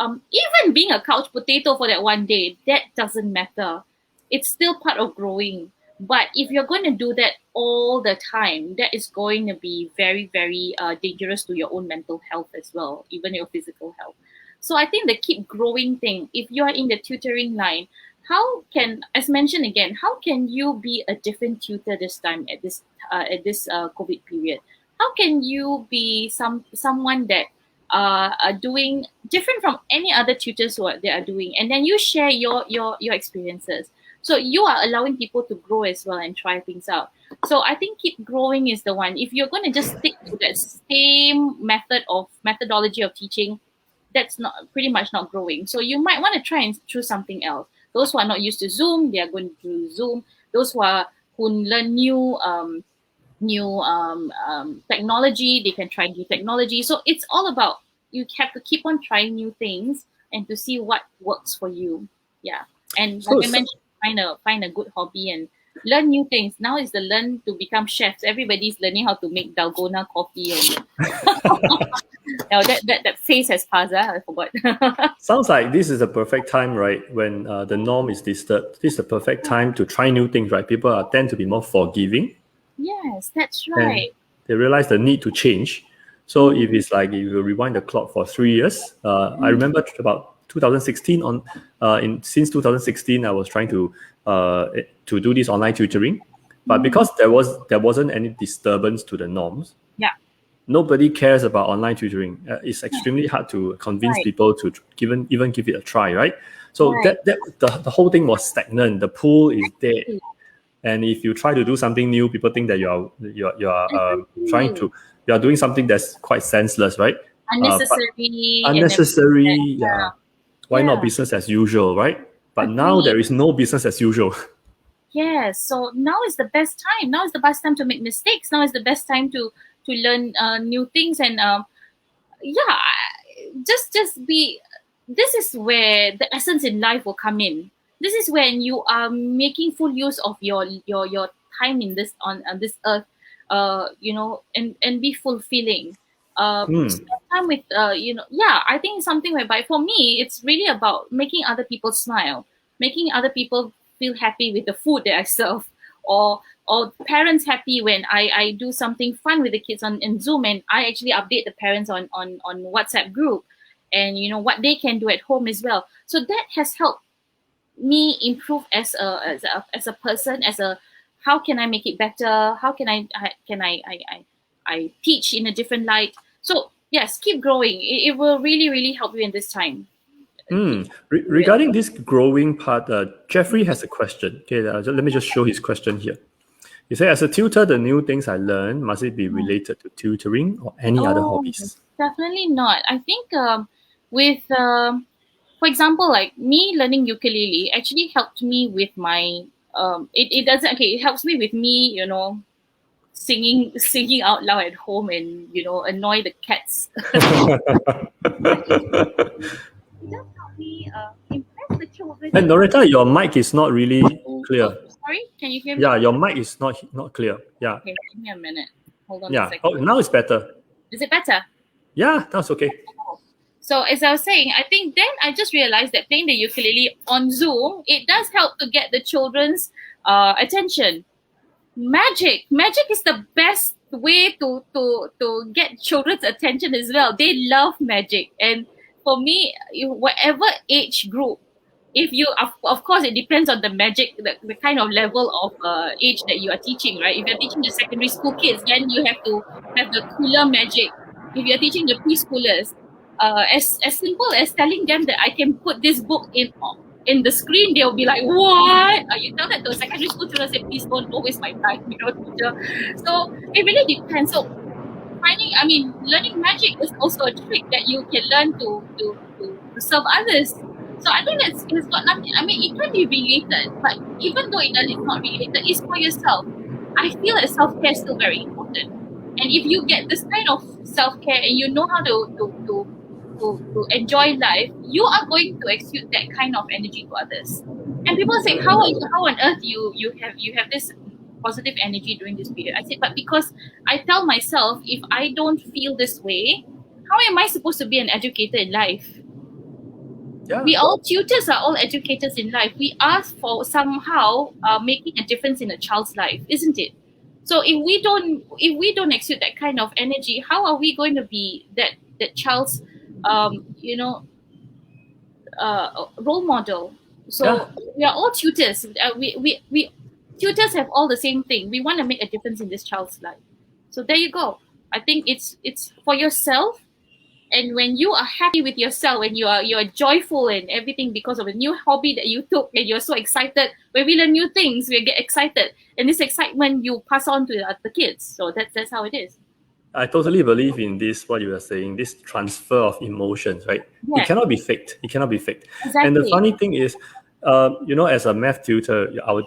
Speaker 2: Even being a couch potato for that one day, that doesn't matter. It's still part of growing. But if you're going to do that all the time, that is going to be very, very dangerous to your own mental health as well, even your physical health. So I think the keep growing thing, if you are in the tutoring line, how can, as mentioned again, how can you be a different tutor this time at this COVID period? How can you be someone that are doing different from any other tutors they are doing, and then you share your experiences. So you are allowing people to grow as well and try things out. So I think keep growing is the one. If you're going to just stick to that same methodology of teaching, that's not pretty much not growing. So you might want to try and choose something else. Those who are not used to Zoom, they are going to do Zoom. Those who learn new technology, they can try new technology. So it's all about, you have to keep on trying new things and to see what works for you. Yeah. And like I mentioned, find a good hobby and learn new things. Now is the learn to become chefs. Everybody's learning how to make dalgona coffee and now that phase has passed. I forgot.
Speaker 1: Sounds like this is the perfect time, right? When the norm is disturbed. This is the perfect time to try new things, right? People tend to be more forgiving.
Speaker 2: Yes, that's right.
Speaker 1: And they realize the need to change. So if it's like, if you rewind the clock for 3 years, I remember about 2016 since 2016, I was trying to do this online tutoring, but because there wasn't any disturbance to the norms.
Speaker 2: Yeah.
Speaker 1: Nobody cares about online tutoring. It's extremely hard to convince people to even give it a try, right? So the whole thing was stagnant. The pool is dead. And if you try to do something new, people think that you are doing something that's quite senseless, right? Unnecessary. Yeah. Why not business as usual, right? But now there is no business as usual.
Speaker 2: Yes. So now is the best time. Now is the best time to make mistakes. Now is the best time to learn new things. And just be. This is where the essence in life will come in. This is when you are making full use of your time in this on this earth, and be fulfilling. Spend time with I think it's something whereby for me it's really about making other people smile, making other people feel happy with the food that I serve, or parents happy when I do something fun with the kids in Zoom, and I actually update the parents on WhatsApp group, and what they can do at home as well. So that has helped me improve as a person, how can I make it better, how can I teach in a different light. So yes, keep growing. It will really help you in this time.
Speaker 1: Regarding this growing part, Jeffrey has a question. Okay, let me just show his question here. He said, as a tutor, the new things I learn, must it be related to tutoring or any other hobbies?
Speaker 2: Definitely not. I think for example, like me learning ukulele actually helped me with my it helps me with me, singing out loud at home and annoy the cats. It does help me impress the children.
Speaker 1: And Noretta, your mic is not really clear.
Speaker 2: Sorry, can you hear me?
Speaker 1: Yeah, your mic is not clear. Yeah.
Speaker 2: Okay, give me a minute. Hold on a second.
Speaker 1: Oh, now it's better.
Speaker 2: Is it better?
Speaker 1: Yeah, that's okay.
Speaker 2: So as I was saying, I think then I just realized that playing the ukulele on Zoom, it does help to get the children's attention. Magic is the best way to get children's attention as well. They love magic, and for me, whatever age group, if you of course it depends on the magic, the kind of level of age that you are teaching, right? If you're teaching the secondary school kids, then you have to have the cooler magic. If you're teaching the preschoolers, as simple as telling them that I can put this book in the screen, they'll be like, what? You tell that to a secondary school children, say, please don't waste my time, teacher. So it really depends. So learning magic is also a trick that you can learn to serve others. So I think it's got nothing. It can be related, but even though it's not related, it's for yourself. I feel that self-care is still very important. And if you get this kind of self-care and you know how to enjoy life, you are going to exude that kind of energy to others. And people say, how on earth you have this positive energy during this period? I said, but because I tell myself, if I don't feel this way, how am I supposed to be an educator in life? Yeah. We all tutors are all educators in life. We ask for somehow making a difference in a child's life, isn't it? So if we don't exude that kind of energy, how are we going to be that child's role model? So we are all tutors. We tutors have all the same thing. We want to make a difference in this child's life. So there you go. I think it's for yourself, And when you are happy with yourself, when you are joyful and everything because of a new hobby that you took, and you're so excited, when we learn new things, we get excited, and this excitement you pass on to the kids. So that's how it is.
Speaker 1: I totally believe in this, what you are saying, this transfer of emotions, right?
Speaker 2: Yeah.
Speaker 1: It cannot be faked. It cannot be faked.
Speaker 2: Exactly.
Speaker 1: And the funny thing is, as a math tutor, our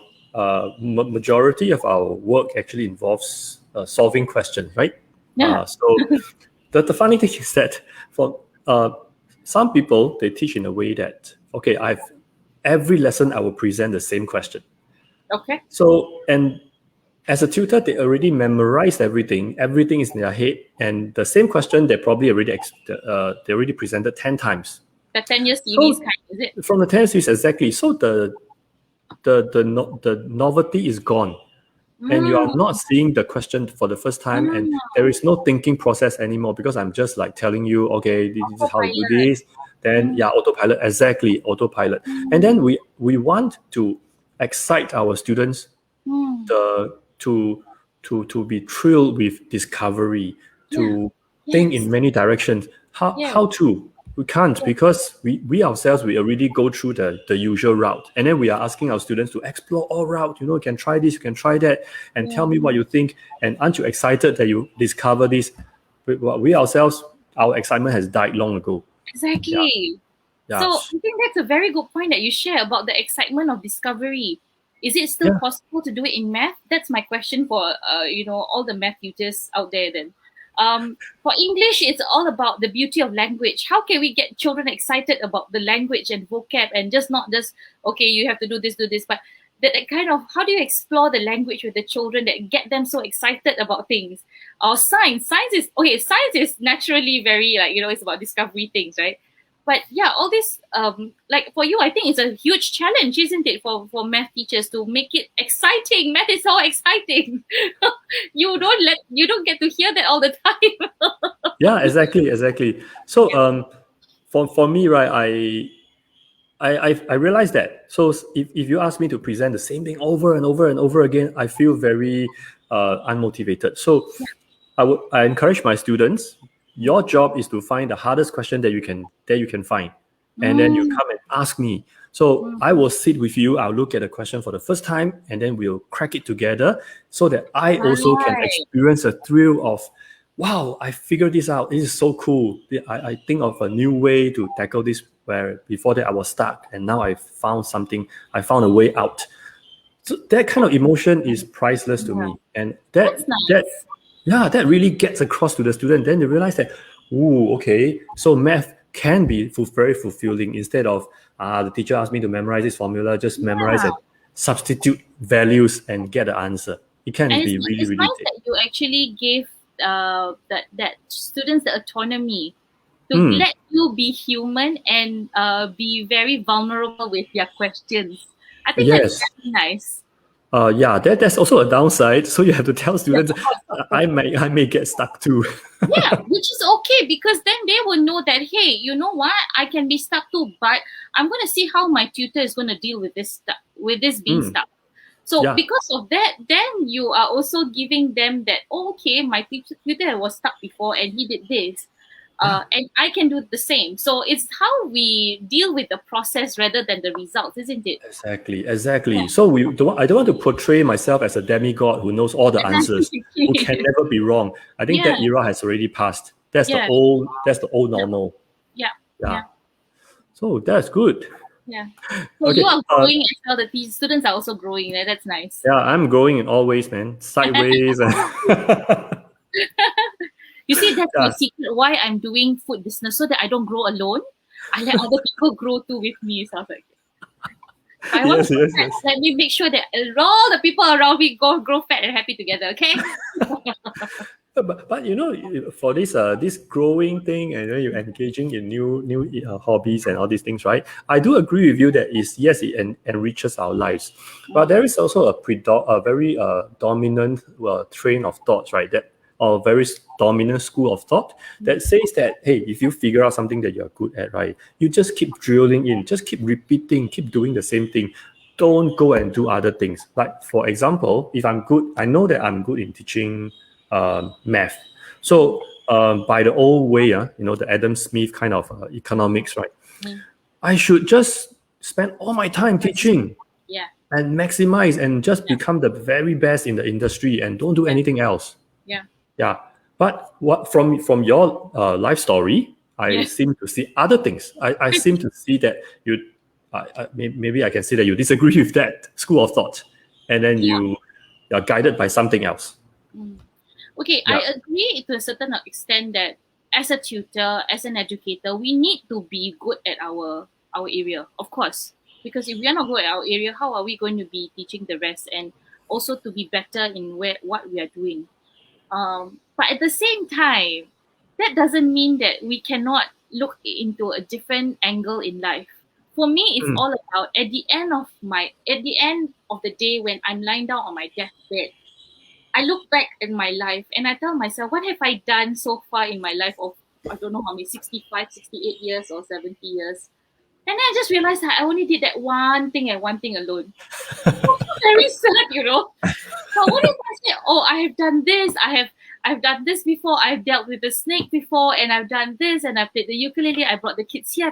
Speaker 1: majority of our work actually involves solving questions, right?
Speaker 2: Yeah.
Speaker 1: So the funny thing is that for some people, they teach in a way that, okay, every lesson I will present the same question.
Speaker 2: Okay.
Speaker 1: So, and as a tutor, they already memorized everything. Everything is in their head, and the same question they probably they already presented 10 times.
Speaker 2: The 10 years series kind, is it?
Speaker 1: From the 10 years series, exactly. So the novelty is gone, and you are not seeing the question for the first time, and there is no thinking process anymore, because I'm just like telling you, okay, this is how to do this. Then autopilot, exactly, autopilot. And then we want to excite our students to be thrilled with discovery, to think in many directions. How to? We can't, because we ourselves, we already go through the usual route, and then we are asking our students to explore all route. You can try this, you can try that, and tell me what you think. And aren't you excited that you discover this? We ourselves, our excitement has died long ago.
Speaker 2: Exactly.
Speaker 1: Yeah.
Speaker 2: So I think that's a very good point that you share about the excitement of discovery. Is it still possible to do it in math? That's my question for all the math tutors out there then. For English, it's all about the beauty of language. How can we get children excited about the language and vocab, and not just, okay, you have to do this, but that kind of, how do you explore the language with the children that get them so excited about things? Or science is naturally very, it's about discovery things, right? But yeah, all this, like for you, I think it's a huge challenge, isn't it, for math teachers to make it exciting? Math is so exciting. You don't get to hear that all the time.
Speaker 1: Yeah, exactly. So for me, right, I realized that. So if you ask me to present the same thing over and over and over again, I feel very unmotivated. So I encourage my students. Your job is to find the hardest question that you can find, and then you come and ask me. So I will sit with you. I'll look at the question for the first time, and then we'll crack it together, so that I also can experience a thrill of, wow, I figured this out. This is so cool. I think of a new way to tackle this, where before that I was stuck, and now I found something. I found a way out. So that kind of emotion is priceless to me, and that really gets across to the student. Then they realize that, okay, so math can be very fulfilling, instead of the teacher asked me to memorize this formula, just memorize it, substitute values and get the answer. It can be really, really
Speaker 2: nice that you actually gave that students the autonomy to let you be human and be very vulnerable with their questions. I think that's very nice.
Speaker 1: That's also a downside. So you have to tell students, I may get stuck too.
Speaker 2: Yeah, which is okay, because then they will know that, hey, you know what, I can be stuck too, but I'm going to see how my tutor is going to deal with this being stuck. So because of that, then you are also giving them that, okay, my tutor was stuck before and he did this. And I can do the same. So it's how we deal with the process rather than the results, isn't it?
Speaker 1: Exactly. Yeah. So I don't want to portray myself as a demigod who knows all the answers, who can never be wrong. I think that era has already passed. That's the old normal.
Speaker 2: Yeah.
Speaker 1: So that's good.
Speaker 2: Yeah. So you are growing as well. The students are also growing. That's nice.
Speaker 1: Yeah, I'm growing in all ways, man. Sideways.
Speaker 2: You see, that's my secret why I'm doing food business, so that I don't grow alone. I let other people grow too with me. So I was like, let me make sure that all the people around me grow fat and happy together, okay?
Speaker 1: But for this growing thing, and then you're engaging in new hobbies and all these things, right? I do agree with you that it enriches our lives, but there is also a very dominant train of thoughts, right? Or very dominant school of thought that says that, hey, if you figure out something that you're good at, right, you just keep drilling in, just keep repeating, keep doing the same thing. Don't go and do other things. Like, for example, if I know that I'm good in teaching math. So by the old way, the Adam Smith kind of economics, right? I should just spend all my time teaching and maximize and just become the very best in the industry and don't do anything else. Yeah. But what from your life story, I seem to see other things. I seem to see that you, maybe I can say that you disagree with that school of thought, and then you are guided by something else.
Speaker 2: Okay, I agree to a certain extent that as a tutor, as an educator, we need to be good at our area, of course. Because if we are not good at our area, how are we going to be teaching the rest, and also to be better in what we are doing? But at the same time, that doesn't mean that we cannot look into a different angle in life. For me, it's all about at the end of the day, when I'm lying down on my deathbed, I look back in my life and I tell myself, what have I done so far in my life of, I don't know how many, 65, 68 years or 70 years. And then I just realized that I only did that one thing and one thing alone. Very sad, But what if I say, oh, I have done this, I've done this before, I've dealt with the snake before, and I've done this, and I've played the ukulele, I brought the kids here.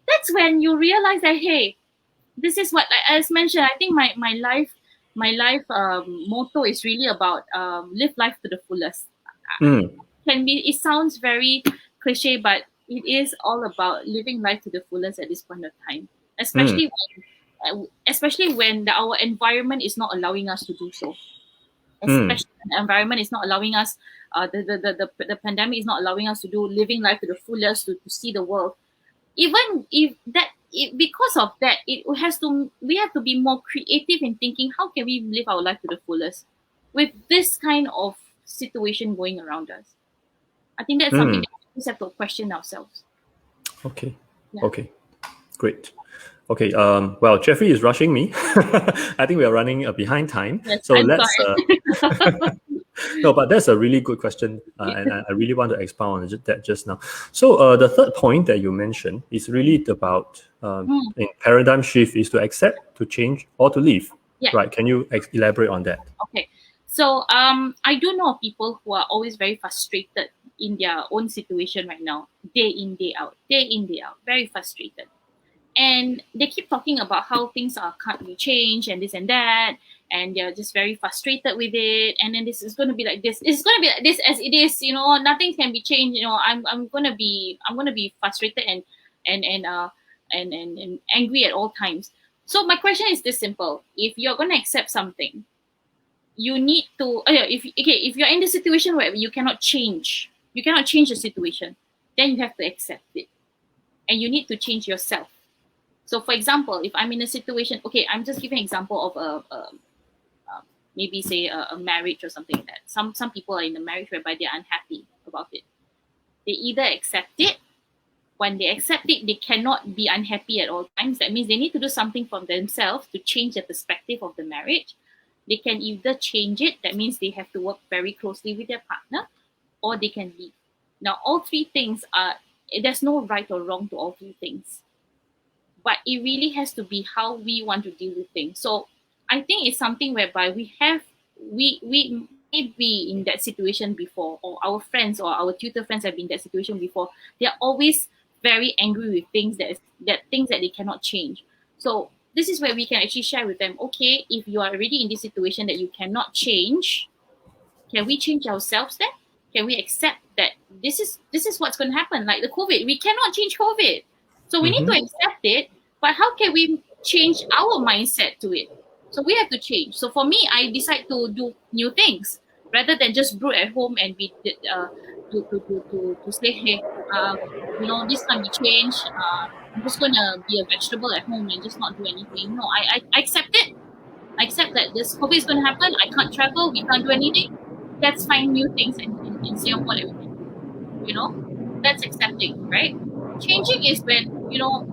Speaker 2: That's when you realize that, hey, this is what, as mentioned, I think my life motto is really about live life to the fullest. It sounds very cliche, but it is all about living life to the fullest at this point of time, especially when our environment is not allowing us to do so. Especially when the environment is not allowing us, the pandemic is not allowing us to do living life to the fullest, to see the world. Even if that, because of that, we have to be more creative in thinking, how can we live our life to the fullest with this kind of situation going around us? I think that's something that we just have to question ourselves.
Speaker 1: Okay. Great. Okay. Well, Jeffrey is rushing me. I think we are running behind time.
Speaker 2: Yes,
Speaker 1: so
Speaker 2: I'm
Speaker 1: let's. No, but that's a really good question, and I really want to expound on that just now. So the third point that you mentioned is really about in paradigm shift is to accept, to change, or to leave. Right? Can you elaborate on that?
Speaker 2: Okay. So I do know people who are always very frustrated in their own situation right now, day in, day out, very frustrated. And they keep talking about how things can't be changed and this and that, and they're just very frustrated with it. And then this is going to be like this. It's going to be like this as it is. Nothing can be changed. I'm going to be frustrated and angry at all times. So my question is this simple: if you're going to accept something, you need to. If you're in the situation where you cannot change the situation, then you have to accept it, and you need to change yourself. So, for example, if I'm in a situation, I'm just giving an example of maybe say a marriage or something like that. Some people are in a marriage whereby they're unhappy about it. They either accept it. When they accept it, they cannot be unhappy at all times. That means they need to do something for themselves to change the perspective of the marriage. They can either change it. That means they have to work very closely with their partner, or they can leave. Now, all three things there's no right or wrong to all three things. But it really has to be how we want to deal with things. So I think it's something whereby we may be in that situation before, or our friends or our tutor friends have been in that situation before. They're always very angry with things that they cannot change. So this is where we can actually share with them, okay, if you are already in this situation that you cannot change, can we change ourselves then? Can we accept that this is what's going to happen? Like the COVID, we cannot change COVID. So we need to accept it, but how can we change our mindset to it? So we have to change. So for me, I decide to do new things rather than just brood at home and be to say, hey, this can be changed. I'm just gonna be a vegetable at home and just not do anything. No, I accept it. I accept that this COVID is gonna happen. I can't travel. We can't do anything. Let's find new things in Singapore that we can do. That's accepting, right? Changing is when,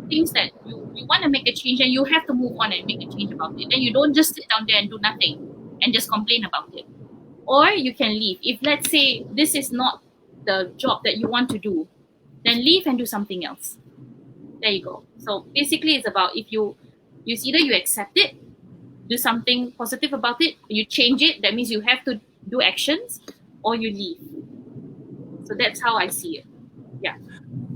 Speaker 2: things that you want to make a change and you have to move on and make a change about it. Then you don't just sit down there and do nothing and just complain about it. Or you can leave. If, let's say, this is not the job that you want to do, then leave and do something else. There you go. So basically it's about if either you accept it, do something positive about it, you change it, that means you have to do actions, or you leave. So that's how I see it. Yeah.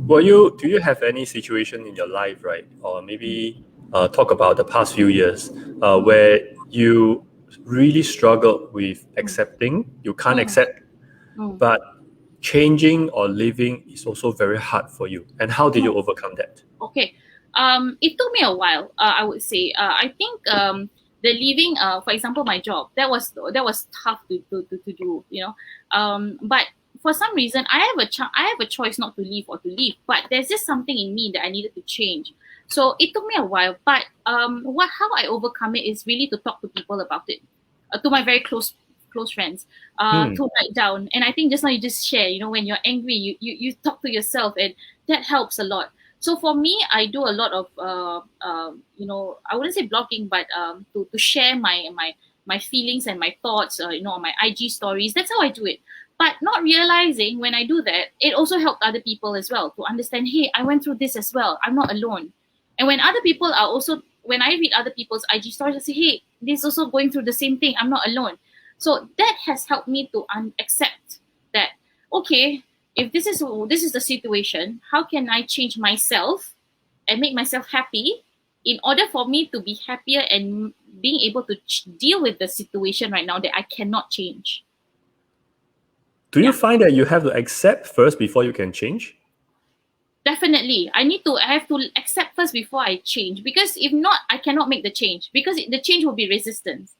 Speaker 1: Do you have any situation in your life, right? Or maybe talk about the past few years where you really struggled with accepting, you can't
Speaker 2: Mm,
Speaker 1: accept,
Speaker 2: mm.
Speaker 1: but changing or living is also very hard for you. And how did you overcome that?
Speaker 2: Okay. It took me a while. I would say. I think the leaving, for example, my job, that was tough to do. You know, but for some reason, I have a choice not to leave or to leave. But there's just something in me that I needed to change. So it took me a while. But how I overcome it is really to talk to people about it, to my very close friends, to write down. And I think just now you just share. You know, when you're angry, you talk to yourself, and that helps a lot. So for me, I do a lot of I wouldn't say blogging, but to share my feelings and my thoughts, on my IG stories. That's how I do it. But not realizing when I do that, it also helped other people as well to understand. Hey, I went through this as well. I'm not alone. And when other people are also, when I read other people's IG stories, I say, hey, this is also going through the same thing. I'm not alone. So that has helped me to accept that. Okay, if this is the situation, how can I change myself and make myself happy in order for me to be happier and being able to deal with the situation right now that I cannot change.
Speaker 1: Do you
Speaker 2: Yeah,
Speaker 1: find that you have to accept first before you can change?
Speaker 2: definitely. I have to accept first before I change, because if not, I cannot make the change, because the change will be resistance.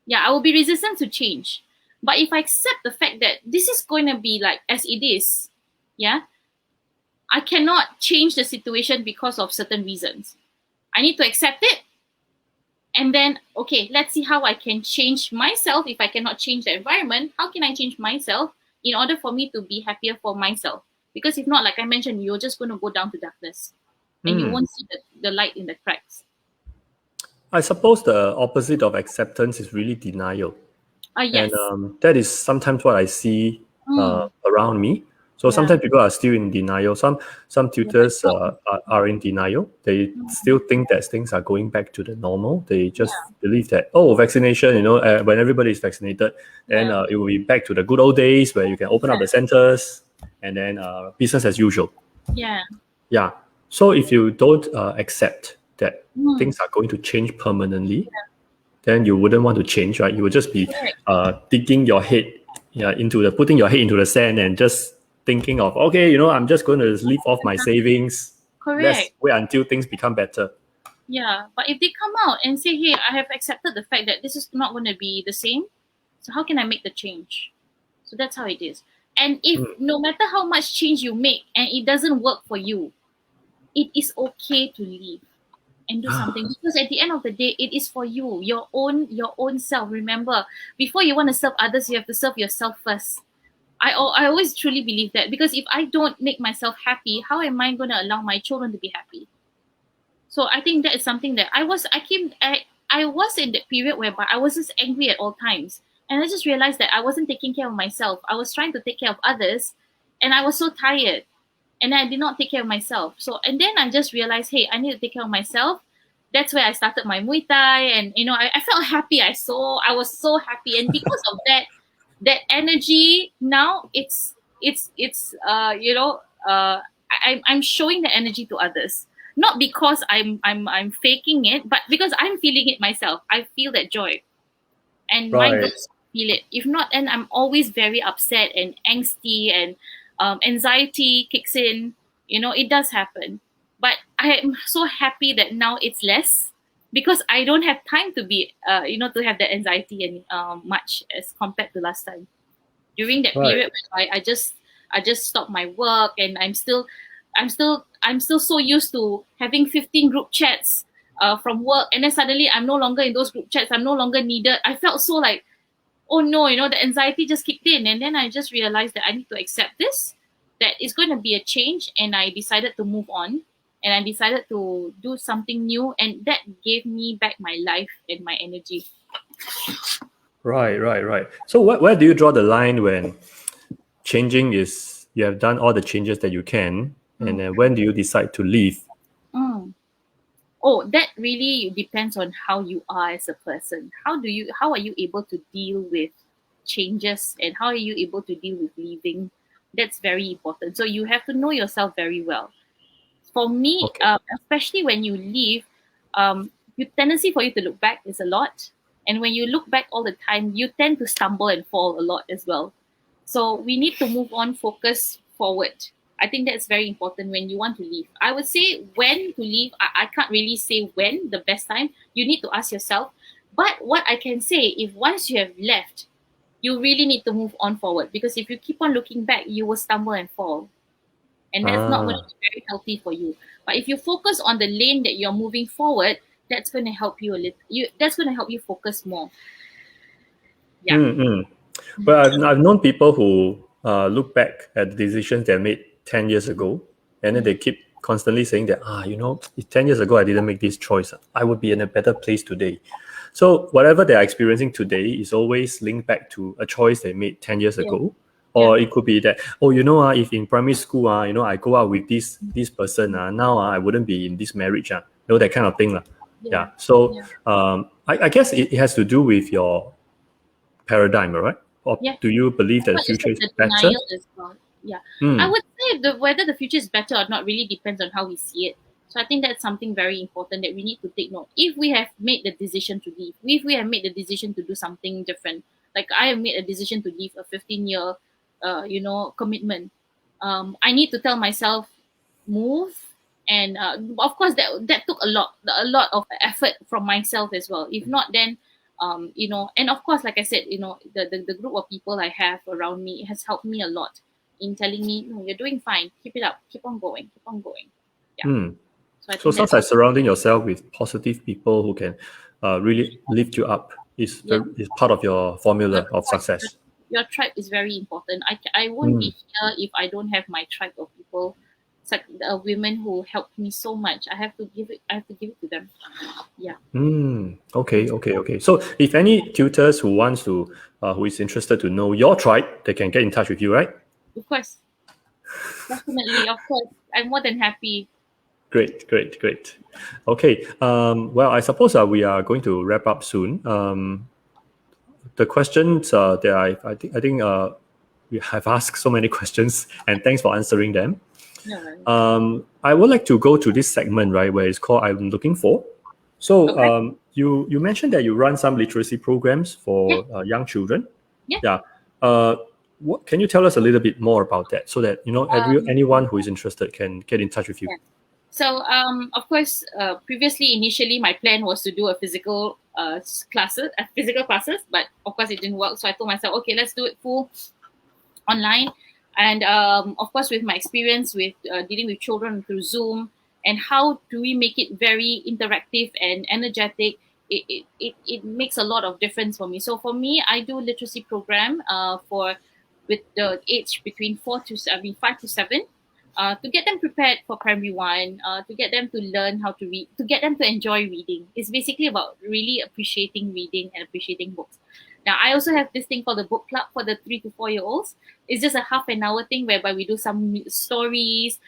Speaker 2: Yeah, I will be resistant to change. But if I accept the fact that this is going to be like as it is, yeah, I cannot change the situation because of certain reasons. I need to accept it, and then, okay, let's see how I can change myself. If I cannot change the environment, how can I change myself in order for me to be happier for myself? Because if not, like I mentioned, you're just going to go down to darkness and you won't see the light in the cracks.
Speaker 1: I suppose the opposite of acceptance is really denial. And
Speaker 2: Yes.
Speaker 1: that is sometimes what I see
Speaker 2: Mm,
Speaker 1: around me. So
Speaker 2: yeah.
Speaker 1: sometimes people are still in denial. Some
Speaker 2: Yeah.
Speaker 1: tutors are in denial. They still think that things are going back to the normal. They just believe that, oh, vaccination, when everybody is vaccinated, then
Speaker 2: Yeah.
Speaker 1: it will be back to the good old days where you can open up the centers and then business as usual.
Speaker 2: Yeah.
Speaker 1: Yeah. So if you don't accept that
Speaker 2: Mm,
Speaker 1: things are going to change permanently, then you wouldn't want to change, right? You would just be
Speaker 2: correct.
Speaker 1: digging your head, putting your head into the sand and just thinking of, okay, I'm just going to live off my savings. Let's
Speaker 2: Correct.
Speaker 1: wait until things become better.
Speaker 2: Yeah. But if they come out and say, hey, I have accepted the fact that this is not going to be the same, so how can I make the change? So that's how it is. And if no matter how much change you make and it doesn't work for you, it is okay to leave and do something, because at the end of the day, it is for you, your own self. Remember, before you want to serve others, you have to serve yourself first. I always truly believe that, because if I don't make myself happy, how am I going to allow my children to be happy? So I think that is something that I was in that period whereby I was just angry at all times. And I just realized that I wasn't taking care of myself. I was trying to take care of others, and I was so tired, and I did not take care of myself. So, and then I just realized, hey, I need to take care of myself. That's where I started my Muay Thai, and I felt happy. I was so happy, and because of that energy, now I'm showing the energy to others, not because I'm faking it, but because I'm feeling it myself. I feel that joy, and my
Speaker 1: Right.
Speaker 2: girls feel it. If not, then I'm always very upset and angsty, and anxiety kicks in. It does happen, but I am so happy that now it's less, because I don't have time to be to have the anxiety and much as compared to last time. During that
Speaker 1: Right.
Speaker 2: period, I just stopped my work, and I'm still so used to having 15 group chats from work, and then suddenly I'm no longer in those group chats. I'm no longer needed. I felt so like, oh no, the anxiety just kicked in, and then I just realized that I need to accept this, that it's going to be a change, and I decided to move on, and I decided to do something new, and that gave me back my life and my energy.
Speaker 1: Right. Right. Right. So where do you draw the line when changing is you have done all the changes that you can, and
Speaker 2: Mm.
Speaker 1: then when do you decide to leave?
Speaker 2: Mm. Oh, that really depends on how you are as a person. How are you able to deal with changes, and how are you able to deal with leaving That's very important. So you have to know yourself very well. For me, especially when you leave, your tendency for you to look back is a lot. And when you look back all the time, you tend to stumble and fall a lot as well. So we need to move on, focus forward. I think that's very important when you want to leave. I would say when to leave, I can't really say when, the best time. You need to ask yourself. But what I can say, if once you have left, you really need to move on forward. Because if you keep on looking back, you will stumble and fall. And that's not going to be very healthy for you. But if you focus on the lane that you're moving forward, that's going to help you a little. That's going to help you focus more. Yeah.
Speaker 1: Well, I've known people who look back at the decisions they made 10 years ago, and then they keep constantly saying that, if 10 years ago I didn't make this choice, I would be in a better place today. So whatever they're experiencing today is always linked back to a choice they made 10 years ago. Or it could be that, if in primary school, I go out with this person, now I wouldn't be in this marriage, that kind of thing. So I guess it has to do with your paradigm, right? Or do you believe that the future is better?
Speaker 2: Well. Yeah, I would say whether the future is better or not really depends on how we see it. So I think that's something very important that we need to take note. If we have made the decision to leave, if we have made the decision to do something different, like I have made a decision to leave a 15-year commitment. I need to tell myself, move, and of course that took a lot of effort from myself as well. If not, then and of course, like I said, the group of people I have around me has helped me a lot in telling me, no, you're doing fine, keep it up, keep on going. Yeah.
Speaker 1: So it sounds like surrounding yourself with positive people who can really lift you up is part of your formula of success.
Speaker 2: Your tribe is very important. I won't be here if I don't have my tribe of people, such women who helped me so much. I have to give it to them. Yeah.
Speaker 1: Okay. So if any tutors who is interested to know your tribe, they can get in touch with you, right?
Speaker 2: Of course. Definitely, of course. I'm more than happy.
Speaker 1: Great. Okay. Well, I suppose we are going to wrap up soon. The questions that I think we have asked so many questions, and thanks for answering them.
Speaker 2: No.
Speaker 1: I would like to go to this segment, right, where it's called "I'm Looking For." So, you mentioned that you run some literacy programs for young children.
Speaker 2: Yeah.
Speaker 1: What can you tell us a little bit more about that, so that anyone who is interested can get in touch with you?
Speaker 2: Yeah. So, of course, initially, my plan was to do a physical classes, but of course, it didn't work. So I told myself, okay, let's do it full online. And of course, with my experience with dealing with children through Zoom, and how do we make it very interactive and energetic, it makes a lot of difference for me. So for me, I do literacy program with the age between 5 to 7. To get them prepared for primary 1, to get them to learn how to read, to get them to enjoy reading. It's basically about really appreciating reading and appreciating books. Now, I also have this thing called the book club for the 3 to 4 year olds. It's just a half an hour thing whereby we do some stories,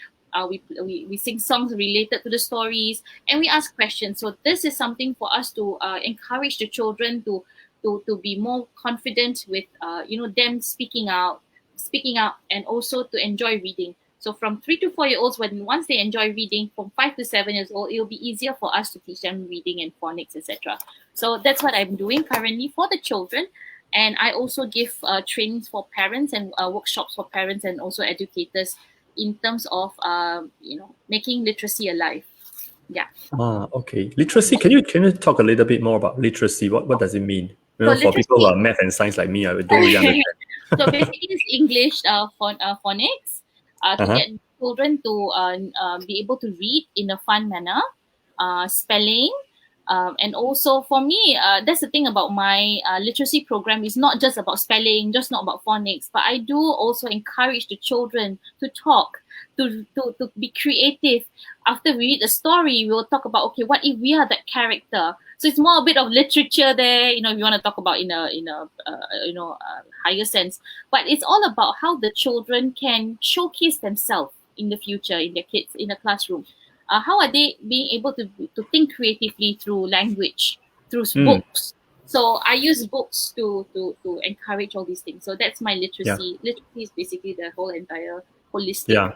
Speaker 2: we sing songs related to the stories, and we ask questions. So this is something for us to encourage the children to be more confident with them speaking out, and also to enjoy reading. So from 3 to 4 year olds, once they enjoy reading, from 5 to 7 years old, it'll be easier for us to teach them reading and phonics, etc. So that's what I'm doing currently for the children. And I also give trainings for parents and workshops for parents and also educators in terms of making literacy alive. Yeah.
Speaker 1: Okay. Literacy. Can you talk a little bit more about literacy? What does it mean? For people who are math and science like me, I don't really understand.
Speaker 2: So basically, it's English phonics. To get children to be able to read in a fun manner, spelling, and also for me, that's the thing about my literacy program. Is not just about spelling, just not about phonics, but I do also encourage the children to talk, to be creative. After we read the story, we'll talk about, okay, what if we are that character? So it's more a bit of literature there, if you want to talk about in a higher sense. But it's all about how the children can showcase themselves in the future, in their kids, in the classroom. How are they being able to think creatively through language, through books, So I use books to encourage all these things. So that's my literacy. Literacy is basically the whole entire holistic.
Speaker 1: Yeah.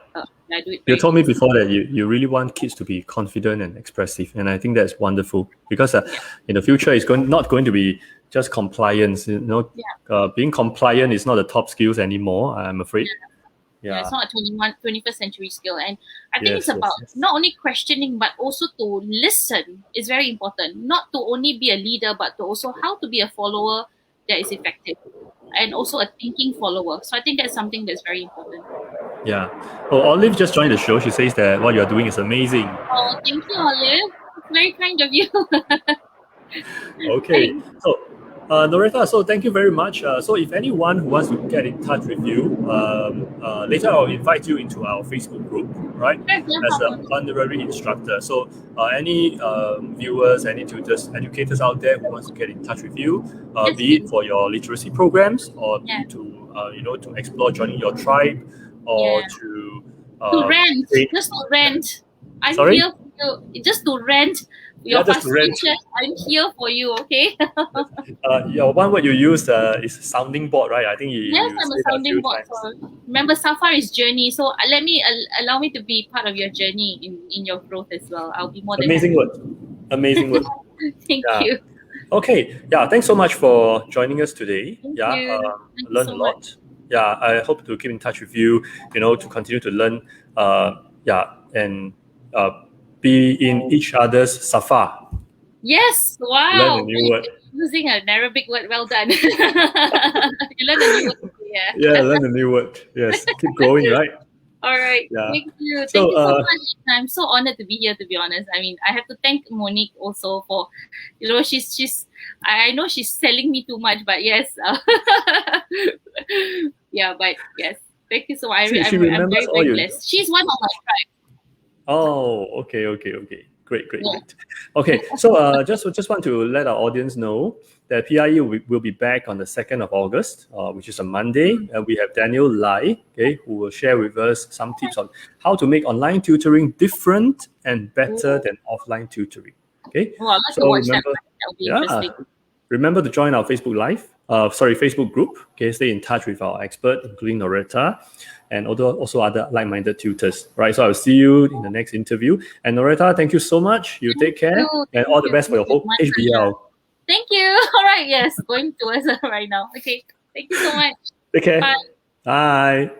Speaker 2: I do it.
Speaker 1: You told me before that you really want kids to be confident and expressive, and I think that's wonderful because in the future it's not going to be just compliance. Being compliant is not the top skills anymore, I'm afraid.
Speaker 2: Yeah, it's not a 21st century skill. And I think it's about not only questioning, but also to listen is very important. Not to only be a leader, but to also how to be a follower that is effective. And also a thinking follower. So I think that's something that's very important.
Speaker 1: Yeah. Oh, Olive just joined the show. She says that what you're doing is amazing.
Speaker 2: Oh, thank you, Olive. It's very kind of you.
Speaker 1: Okay. So, Noretta, so thank you very much. So if anyone who wants to get in touch with you, later I'll invite you into our Facebook group, right? As an honorary instructor. So any viewers, any tutors, educators out there who wants to get in touch with you, be it for your literacy programs or to explore joining your tribe or to
Speaker 2: rent, just to rent. I'm here for you, just to rent. Your frustration, I'm here for you, okay?
Speaker 1: One word you use is sounding board, right? I think
Speaker 2: I'm a sounding board. So remember, Safar is journey. So allow me to be part of your journey in your growth as well. I'll be more than
Speaker 1: amazing word. Amazing word.
Speaker 2: Thank you.
Speaker 1: Okay. Yeah. Thanks so much for joining us today.
Speaker 2: Thank you.
Speaker 1: Learned a lot. Much. Yeah. I hope to keep in touch with you. To continue to learn. And be in each other's Safar.
Speaker 2: Yes, wow.
Speaker 1: Learn a new word.
Speaker 2: Using an Arabic word, well done. You learn a new word.
Speaker 1: Yeah, learn a new word. Yes, keep growing, right?
Speaker 2: All right. Yeah. Thank you. Thank you so much. I'm so honored to be here, to be honest. I mean, I have to thank Monique also for, I know she's selling me too much, but yes. But yes. Thank you so much. I'm very, very blessed. She's one of my tribe.
Speaker 1: Oh, okay. Great. Okay, so just want to let our audience know that PIE will be back on the 2nd of August, which is a Monday, and we have Daniel Lai, who will share with us some tips on how to make online tutoring different and better than offline tutoring. Okay,
Speaker 2: I'd like to watch that. That'll be interesting.
Speaker 1: Remember to join our Facebook group. Okay, stay in touch with our expert, including Noretta, and also other like-minded tutors. Right, so I'll see you in the next interview. And Noretta, thank you so much. You take care, and all the best for your whole HBL.
Speaker 2: Thank you. All right, yes, going towards right now. Okay, thank you so much.
Speaker 1: Take care.
Speaker 2: Bye.
Speaker 1: Bye.